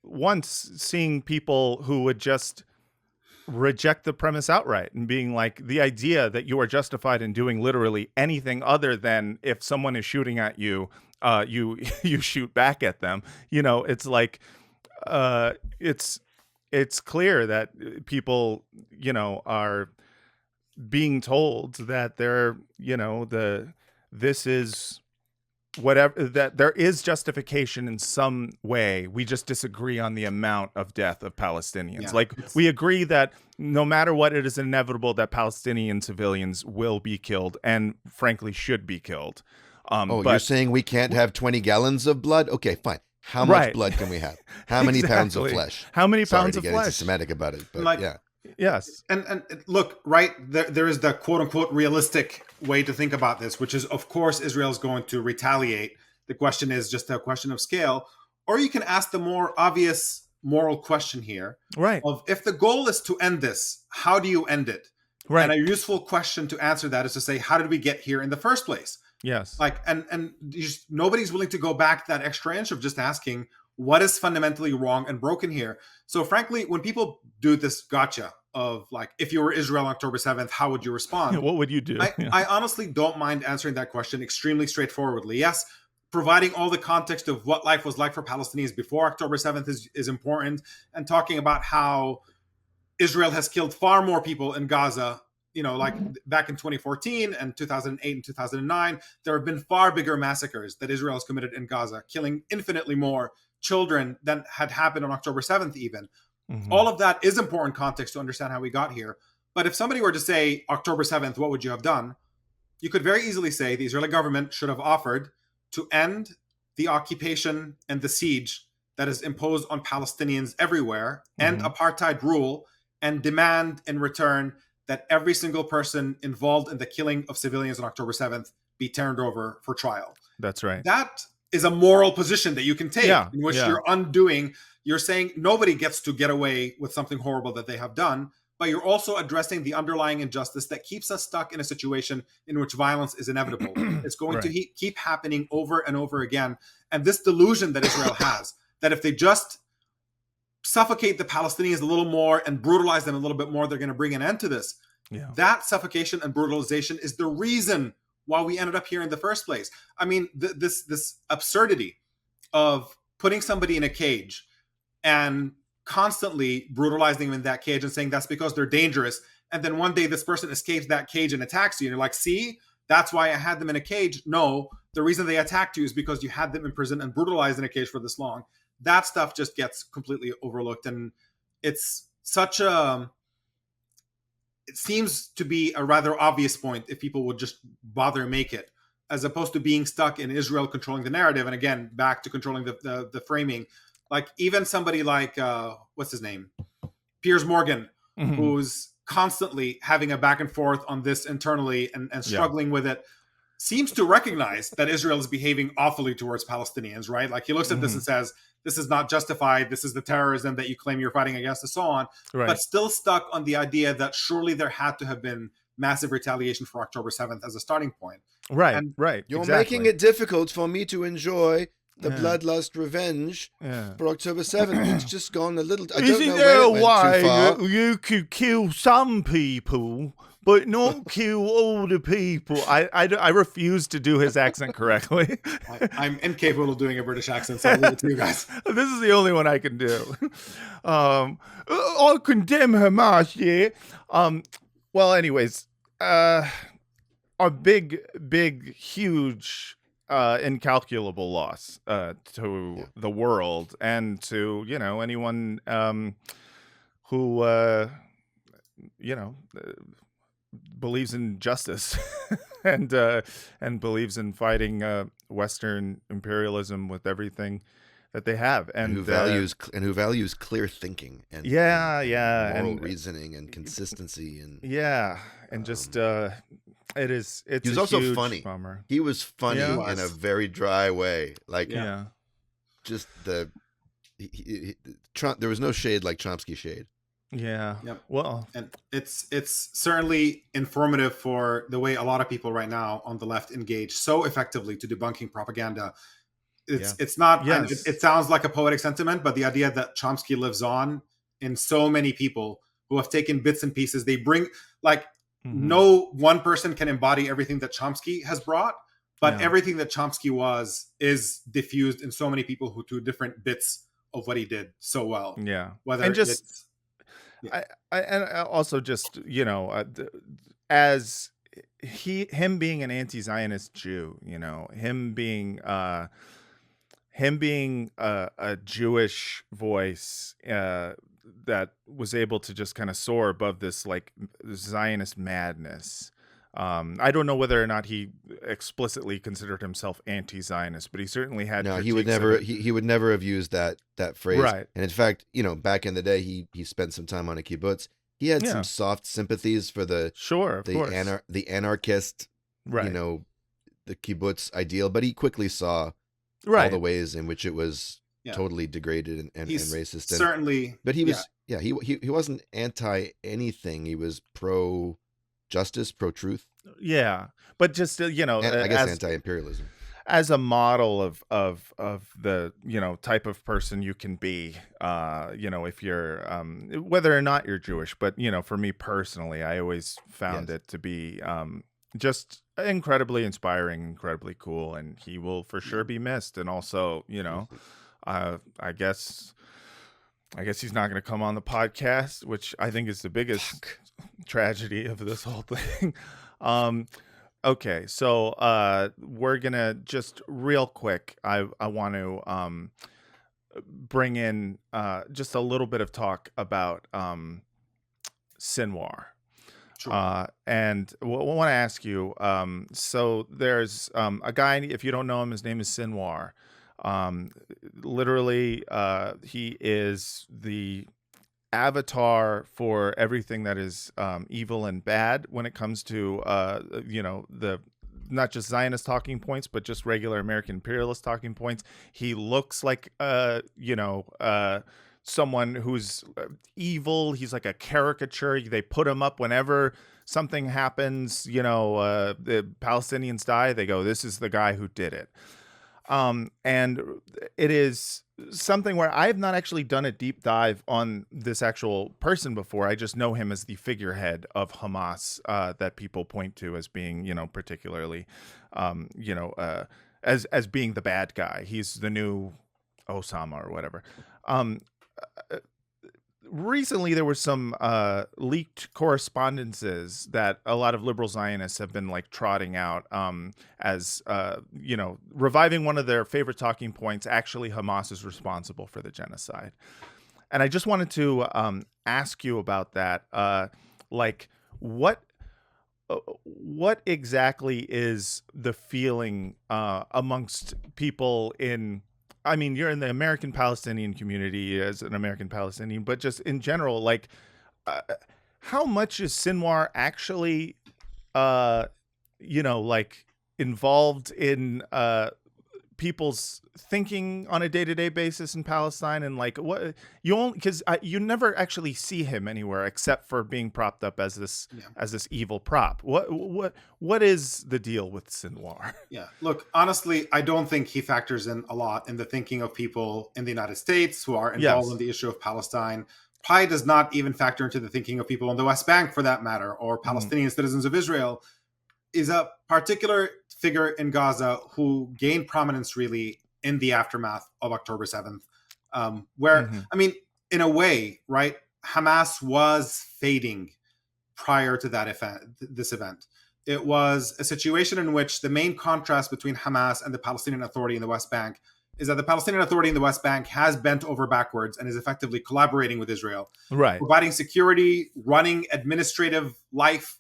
once seeing people who would just reject the premise outright and being like, the idea that you are justified in doing literally anything other than if someone is shooting at you, you shoot back at them. It's like it's clear that people are being told that this is whatever, that there is justification in some way. We just disagree on the amount of death of Palestinians. We agree that no matter what, it is inevitable that Palestinian civilians will be killed, and frankly should be killed. But you're saying we can't have 20 gallons of blood? Okay, fine. How much blood can we have? How many pounds of flesh? How many Sorry pounds to of get flesh? anti-Semitic about it, but Yes. And look, right, there is the quote unquote realistic way to think about this, which is, of course, Israel is going to retaliate. The question is just a question of scale. Or you can ask the more obvious moral question here Right. of, if the goal is to end this, how do you end it? Right. And a useful question to answer that is to say, how did we get here in the first place? Yes. Like, and nobody's willing to go back that extra inch of just asking, what is fundamentally wrong and broken here? So frankly, when people do this gotcha of like, if you were Israel on October 7th, how would you respond? What would you do? I honestly don't mind answering that question extremely straightforwardly. Yes, providing all the context of what life was like for Palestinians before October 7th is important, and talking about how Israel has killed far more people in Gaza. Like back in 2014 and 2008 and 2009, there have been far bigger massacres that Israel has committed in Gaza, killing infinitely more children than had happened on October 7th even. Mhm. All of that is important context to understand how we got here. But if somebody were to say October 7th, what would you have done? You could very easily say the Israeli government should have offered to end the occupation and the siege that is imposed on Palestinians everywhere, and apartheid rule, and demand in return that every single person involved in the killing of civilians on October 7th be turned over for trial. That's right. That is a moral position that you can take, Yeah, in which yeah. you're saying nobody gets to get away with something horrible that they have done, but you're also addressing the underlying injustice that keeps us stuck in a situation in which violence is inevitable. It's going to keep happening over and over again. And this delusion that Israel has, that if they just suffocate the Palestinians a little more and brutalize them a little bit more, they're going to bring an end to this. Yeah. That suffocation and brutalization is the reason why we ended up here in the first place. I mean, this absurdity of putting somebody in a cage and constantly brutalizing them in that cage and saying that's because they're dangerous. And then one day this person escapes that cage and attacks you. And you're like, see, that's why I had them in a cage. No, the reason they attacked you is because you had them in prison and brutalized in a cage for this long. That stuff just gets completely overlooked. And it's such a, it seems to be a rather obvious point if people would just bother make it, as opposed to being stuck in Israel controlling the narrative. And again, back to controlling the framing. Like even somebody like, what's his name? Piers Morgan, who's constantly having a back and forth on this internally and struggling with it, seems to recognize that Israel is behaving awfully towards Palestinians, right? Like he looks at this and says, this is not justified. This is the terrorism that you claim you're fighting against and so on. Right. But still stuck on the idea that surely there had to have been massive retaliation for October 7th as a starting point. Right. And right. You're exactly. making it difficult for me to enjoy the bloodlust revenge for October 7th. It's just gone a little. I don't Isn't know there a where it went too way far. that you could kill some people, but not kill all the people? I refuse to do his accent correctly. I'm incapable of doing a British accent, so I'll leave it to you guys. This is the only one I can do. I condemn Hamas, yeah. Well, anyways, a big, huge, incalculable loss to the world and to, anyone who, believes in justice and believes in fighting Western imperialism with everything that they have, and who values clear thinking and moral reasoning and consistency and just it's he was a also huge funny. bummer. He was funny Yeah. in a very dry way, like Yeah. just Trump. There was no shade like Chomsky shade. Yeah. Yep. Well, And it's certainly informative for the way a lot of people right now on the left engage so effectively to debunking propaganda. It's not, Yes. it sounds like a poetic sentiment, but the idea that Chomsky lives on in so many people who have taken bits and pieces, they bring, like, no one person can embody everything that Chomsky has brought, but everything that Chomsky is diffused in so many people who do different bits of what he did so well. yeah. Whether And just it's and also just as him being an anti-Zionist Jew, him being a Jewish voice that was able to just kind of soar above this like Zionist madness. I don't know whether or not he explicitly considered himself anti-Zionist, but he certainly had. No, he would never. He would never have used that phrase. Right. And in fact, back in the day, he spent some time on a kibbutz, He had Yeah. some soft sympathies for the Sure, of course. the anarchist, Right. you know, the kibbutz ideal, but he quickly saw all Right. the ways in which it was Yeah. totally degraded and He's racist. And, certainly, but he was, he wasn't anti anything. He was pro justice, pro truth, Yeah. But just, you know, and I guess as anti imperialism. as a model of the, you know, type of person you can be, you know, if you're whether or not you're Jewish. But, you know, for me personally, I always found Yes. it to be just incredibly inspiring, incredibly cool, and he will for sure be missed. And also, you know, I guess he's not going to come on the podcast, which I think is the biggest tragedy of this whole thing. Okay, so we're gonna just real quick. I want to bring in just a little bit of talk about Sinwar. Sure. And I want to ask you. So there's a guy. If you don't know him, his name is Sinwar. Literally, he is the avatar for everything that is evil and bad when it comes to you know, the not just Zionist talking points, but just regular American imperialist talking points. He looks like you know, someone who's evil. He's like a caricature. They put him up whenever something happens, you know, the Palestinians die, they go, this is the guy who did it. And it is something where I have not actually done a deep dive on this actual person before. I just know him as the figurehead of Hamas, that people point to as being, you know, particularly, you know, as being the bad guy. He's the new Osama or whatever. Recently, there were some leaked correspondences that a lot of liberal Zionists have been like trotting out as, you know, reviving one of their favorite talking points. Actually, Hamas is responsible for the genocide. And I just wanted to ask you about that. Like, what exactly is the feeling amongst people in, I mean, you're in the American Palestinian community as an American Palestinian, but just in general, like, how much is Sinwar actually, you know, like involved in people's thinking on a day-to-day basis in Palestine? And like, what you only, because you never actually see him anywhere except for being propped up as this evil prop. What is the deal with Sinwar? Yeah, look, honestly, I don't think he factors in a lot in the thinking of people in the United States who are involved in the issue of Palestine. Probably does not even factor into the thinking of people in the West Bank, for that matter, or Palestinian citizens of Israel. Is a particular figure in Gaza who gained prominence really in the aftermath of October 7th, where, I mean, in a way, right, Hamas was fading prior to that this event. It was a situation in which the main contrast between Hamas and the Palestinian Authority in the West Bank is that the Palestinian Authority in the West Bank has bent over backwards and is effectively collaborating with Israel, Right. providing security, running administrative life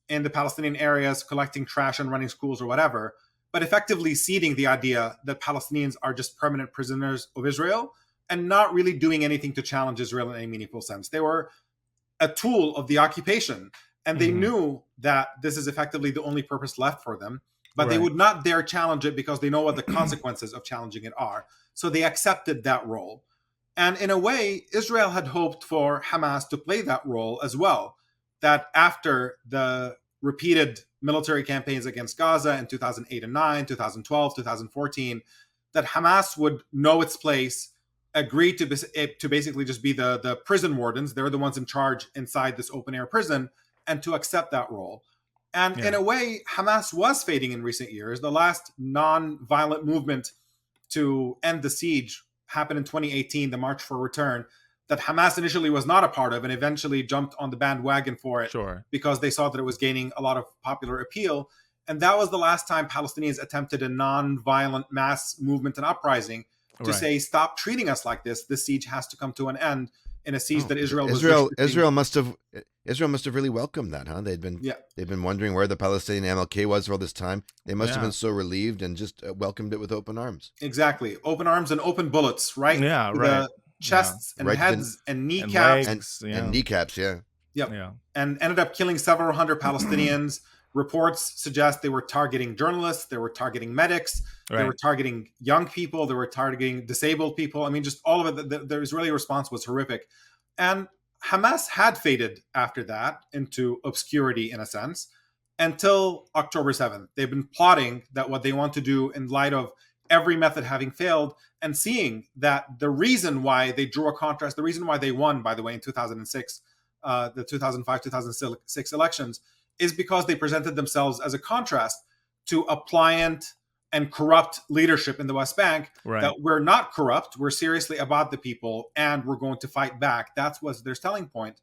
in the Palestinian areas, collecting trash and running schools or whatever, but effectively ceding the idea that Palestinians are just permanent prisoners of Israel and not really doing anything to challenge Israel in any meaningful sense. They were a tool of the occupation, and they knew that this is effectively the only purpose left for them, but they would not dare challenge it because they know what the consequences of challenging it are. So they accepted that role. And in a way, Israel had hoped for Hamas to play that role as well, that after the repeated military campaigns against Gaza in 2008 and 9, 2012, 2014, that Hamas would know its place, agree to basically just be the prison wardens. They're the ones in charge inside this open-air prison, and to accept that role. And in a way, Hamas was fading in recent years. The last non-violent movement to end the siege happened in 2018, the March for Return, that Hamas initially was not a part of and eventually jumped on the bandwagon for it because they saw that it was gaining a lot of popular appeal. And that was the last time Palestinians attempted a non-violent mass movement and uprising to say, stop treating us like this. This siege has to come to an end in a siege that Israel must have really welcomed that, huh? They've been wondering where the Palestinian MLK was for all this time. They must have been so relieved and just welcomed it with open arms. Exactly. Open arms and open bullets, right? Yeah, right. The chests and heads and kneecaps. And kneecaps, Yep. Yeah. And ended up killing several hundred Palestinians. Reports suggest they were targeting journalists, they were targeting medics, they were targeting young people, they were targeting disabled people. I mean, just all of it. The Israeli response was horrific. And Hamas had faded after that into obscurity, in a sense, until October 7th. They've been plotting that what they want to do in light of every method having failed, and seeing that the reason why they drew a contrast, the reason why they won, by the way, in 2006, the 2005-2006 elections, is because they presented themselves as a contrast to a pliant and corrupt leadership in the West Bank. That we're not corrupt, we're seriously about the people, and we're going to fight back. That was their selling point.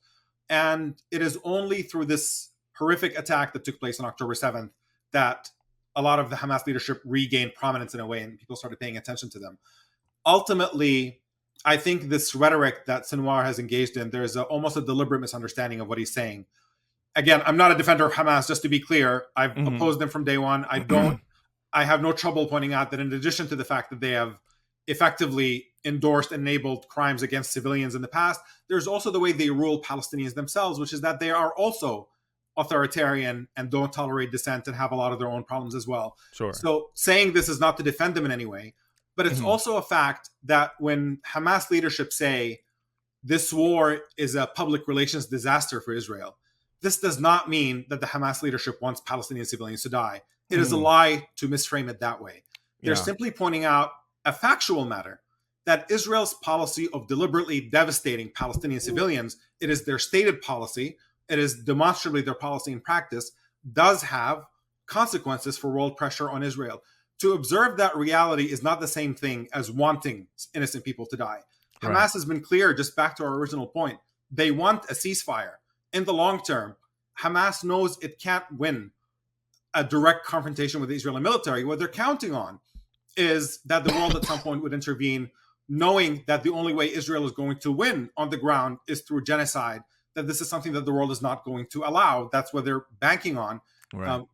And it is only through this horrific attack that took place on October 7th that a lot of the Hamas leadership regained prominence in a way, and people started paying attention to them. Ultimately, I think this rhetoric that Sinwar has engaged in, there's almost a deliberate misunderstanding of what he's saying. Again, I'm not a defender of Hamas, just to be clear. I've opposed them from day one. I have no trouble pointing out that in addition to the fact that they have effectively endorsed and enabled crimes against civilians in the past, there's also the way they rule Palestinians themselves, which is that they are also authoritarian and don't tolerate dissent and have a lot of their own problems as well. Sure. So saying this is not to defend them in any way, but it's also a fact that when Hamas leadership say this war is a public relations disaster for Israel, this does not mean that the Hamas leadership wants Palestinian civilians to die. It is a lie to misframe it that way. They're simply pointing out a factual matter, that Israel's policy of deliberately devastating Palestinian civilians, it is their stated policy, it is demonstrably their policy in practice, does have consequences for world pressure on Israel. To observe that reality is not the same thing as wanting innocent people to die. Hamas has been clear, just back to our original point, they want a ceasefire. In the long term, Hamas knows it can't win a direct confrontation with the Israeli military. What they're counting on is that the world at some point would intervene, knowing that the only way Israel is going to win on the ground is through genocide, that this is something that the world is not going to allow. That's what they're banking on.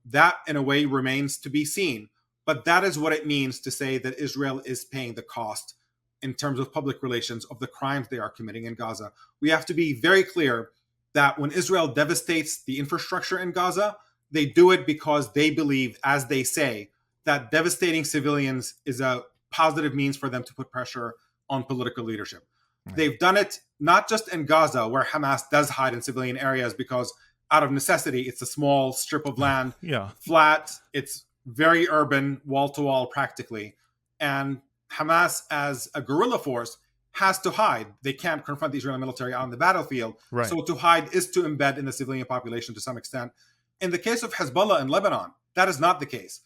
That, in a way, remains to be seen. But that is what it means to say that Israel is paying the cost in terms of public relations of the crimes they are committing in Gaza. We have to be very clear that when Israel devastates the infrastructure in Gaza, they do it because they believe, as they say, that devastating civilians is a positive means for them to put pressure on political leadership. They've done it not just in Gaza, where Hamas does hide in civilian areas because out of necessity, it's a small strip of land, flat, it's very urban, wall-to-wall practically. And Hamas, as a guerrilla force, has to hide. They can't confront the Israeli military on the battlefield. So to hide is to embed in the civilian population to some extent. In the case of Hezbollah in Lebanon, that is not the case.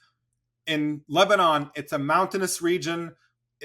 In Lebanon, it's a mountainous region.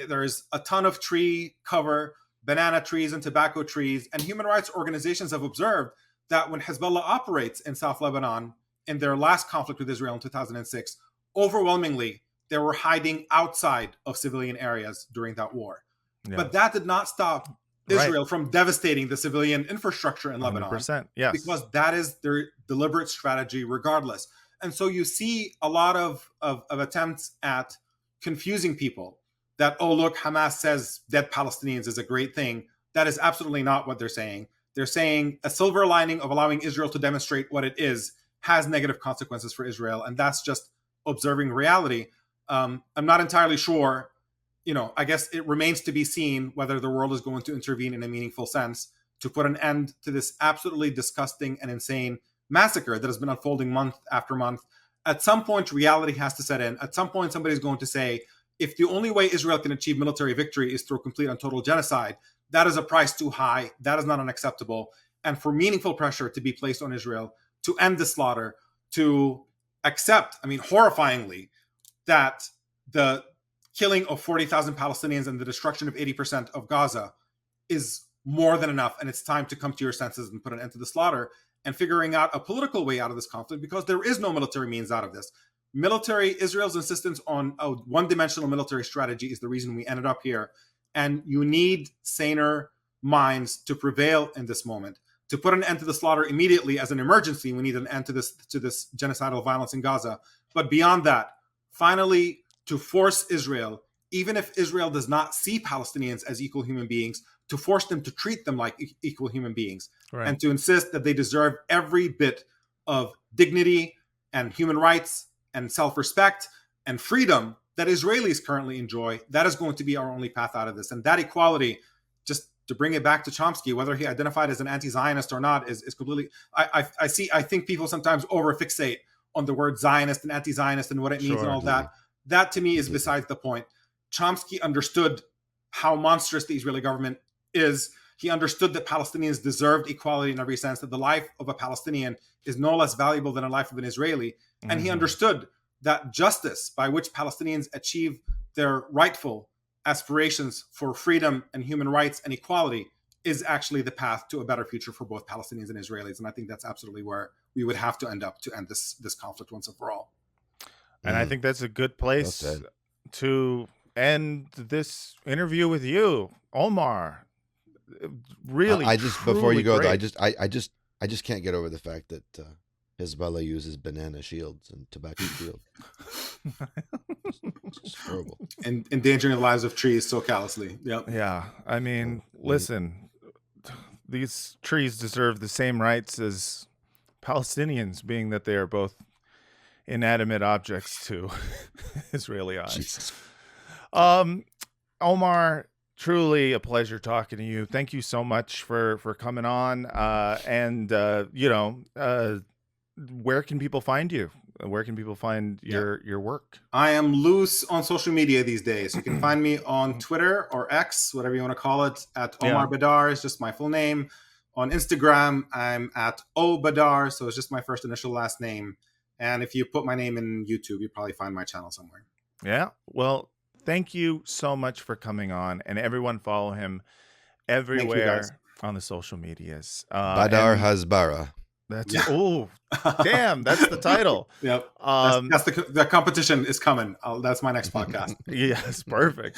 There's a ton of tree cover, banana trees and tobacco trees. And human rights organizations have observed that when Hezbollah operates in South Lebanon, in their last conflict with Israel in 2006, overwhelmingly, they were hiding outside of civilian areas during that war. But that did not stop Israel from devastating the civilian infrastructure in Lebanon. 100%, yes. Because that is their deliberate strategy regardless. And so you see a lot of attempts at confusing people that, oh, look, Hamas says dead Palestinians is a great thing. That is absolutely not what they're saying. They're saying a silver lining of allowing Israel to demonstrate what it is has negative consequences for Israel. And that's just observing reality. I'm not entirely sure. I guess it remains to be seen whether the world is going to intervene in a meaningful sense to put an end to this absolutely disgusting and insane massacre that has been unfolding month after month. At some point, reality has to set in. At some point, somebody's going to say, if the only way Israel can achieve military victory is through complete and total genocide, that is a price too high. That is not unacceptable. And for meaningful pressure to be placed on Israel to end the slaughter, to accept, horrifyingly, that the killing of 40,000 Palestinians and the destruction of 80% of Gaza is more than enough. And it's time to come to your senses and put an end to the slaughter and figuring out a political way out of this conflict, because there is no military means out of this. Israel's insistence on a one-dimensional military strategy is the reason we ended up here. And you need saner minds to prevail in this moment. To put an end to the slaughter immediately as an emergency, we need an end to this genocidal violence in Gaza. But beyond that, finally, to force Israel even if Israel does not see Palestinians as equal human beings, to force them to treat them like equal human beings, Right. and to insist that they deserve every bit of dignity and human rights and self-respect and freedom that Israelis currently enjoy. That is going to be our only path out of this. And that equality, just to bring it back to Chomsky, whether he identified as an anti-Zionist or not, is completely. I think people sometimes over-fixate on the word Zionist and anti-Zionist and what it means Sure. and all that. That to me is besides the point. Chomsky understood how monstrous the Israeli government is. He understood that Palestinians deserved equality in every sense, that the life of a Palestinian is no less valuable than a life of an Israeli. And he understood that justice by which Palestinians achieve their rightful aspirations for freedom and human rights and equality is actually the path to a better future for both Palestinians and Israelis. And I think that's absolutely where we would have to end up to end this conflict once and for all. And I think that's a good place Well said. to end this interview with you, Omar. Really, I just before you truly go, though, great. I just can't get over the fact that Hezbollah uses banana shields and tobacco fields. It's horrible. And endangering the lives of trees so callously. Yep. Yeah, I mean, listen, these trees deserve the same rights as Palestinians, being that they are both inanimate objects to Israeli eyes. Jesus. Omar, truly a pleasure talking to you. Thank you so much for coming on. Where can people find you? Where can people find your work? I am loose on social media these days. You can find me on Twitter or X, whatever you want to call it, at Omar Baddar. It's just my full name. On Instagram, I'm at Badar, so it's just my first initial last name. And if you put my name in YouTube, you'll probably find my channel somewhere. Yeah. Well, thank you so much for coming on, and everyone follow him everywhere guys. on the social medias. Badar and Hasbara. That's damn, that's the title. Yep. That's the competition is coming. That's my next podcast. Yes, perfect.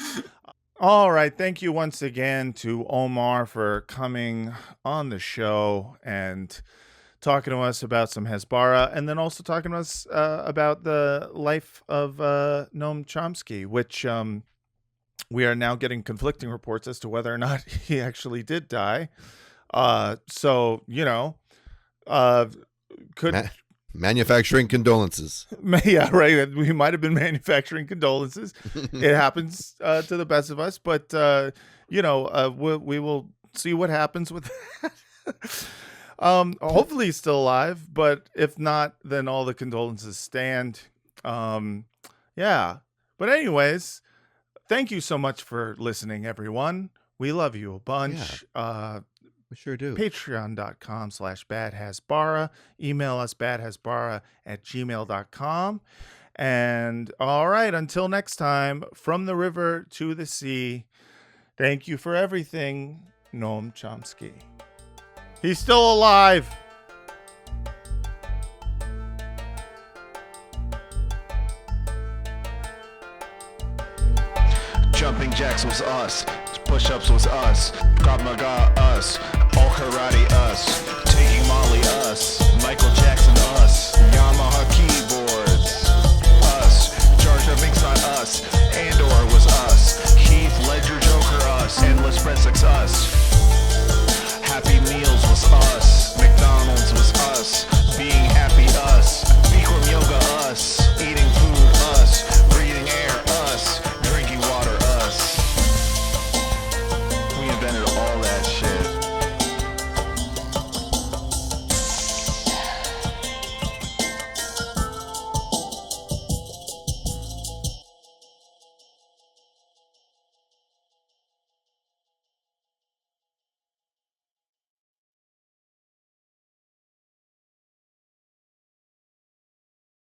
All right. Thank you once again to Omar for coming on the show and talking to us about some Hasbara, and then also talking to us about the life of Noam Chomsky, which we are now getting conflicting reports as to whether or not he actually did die. Manufacturing condolences. Yeah, right. We might have been manufacturing condolences. It happens to the best of us, but we will see what happens with that. Hopefully he's still alive, but if not, then all the condolences stand. Yeah. But anyways, thank you so much for listening, everyone. We love you a bunch. We sure do. Patreon.com/badhasbara. Email us badhasbara@gmail.com. And all right, until next time, from the river to the sea, thank you for everything, Noam Chomsky. He's still alive. Jumping jacks was us. Push-ups was us. Krav Maga us. All karate us. Taking Molly us. Michael Jackson us. Yamaha keyboards us. Jar Jar Binks on us.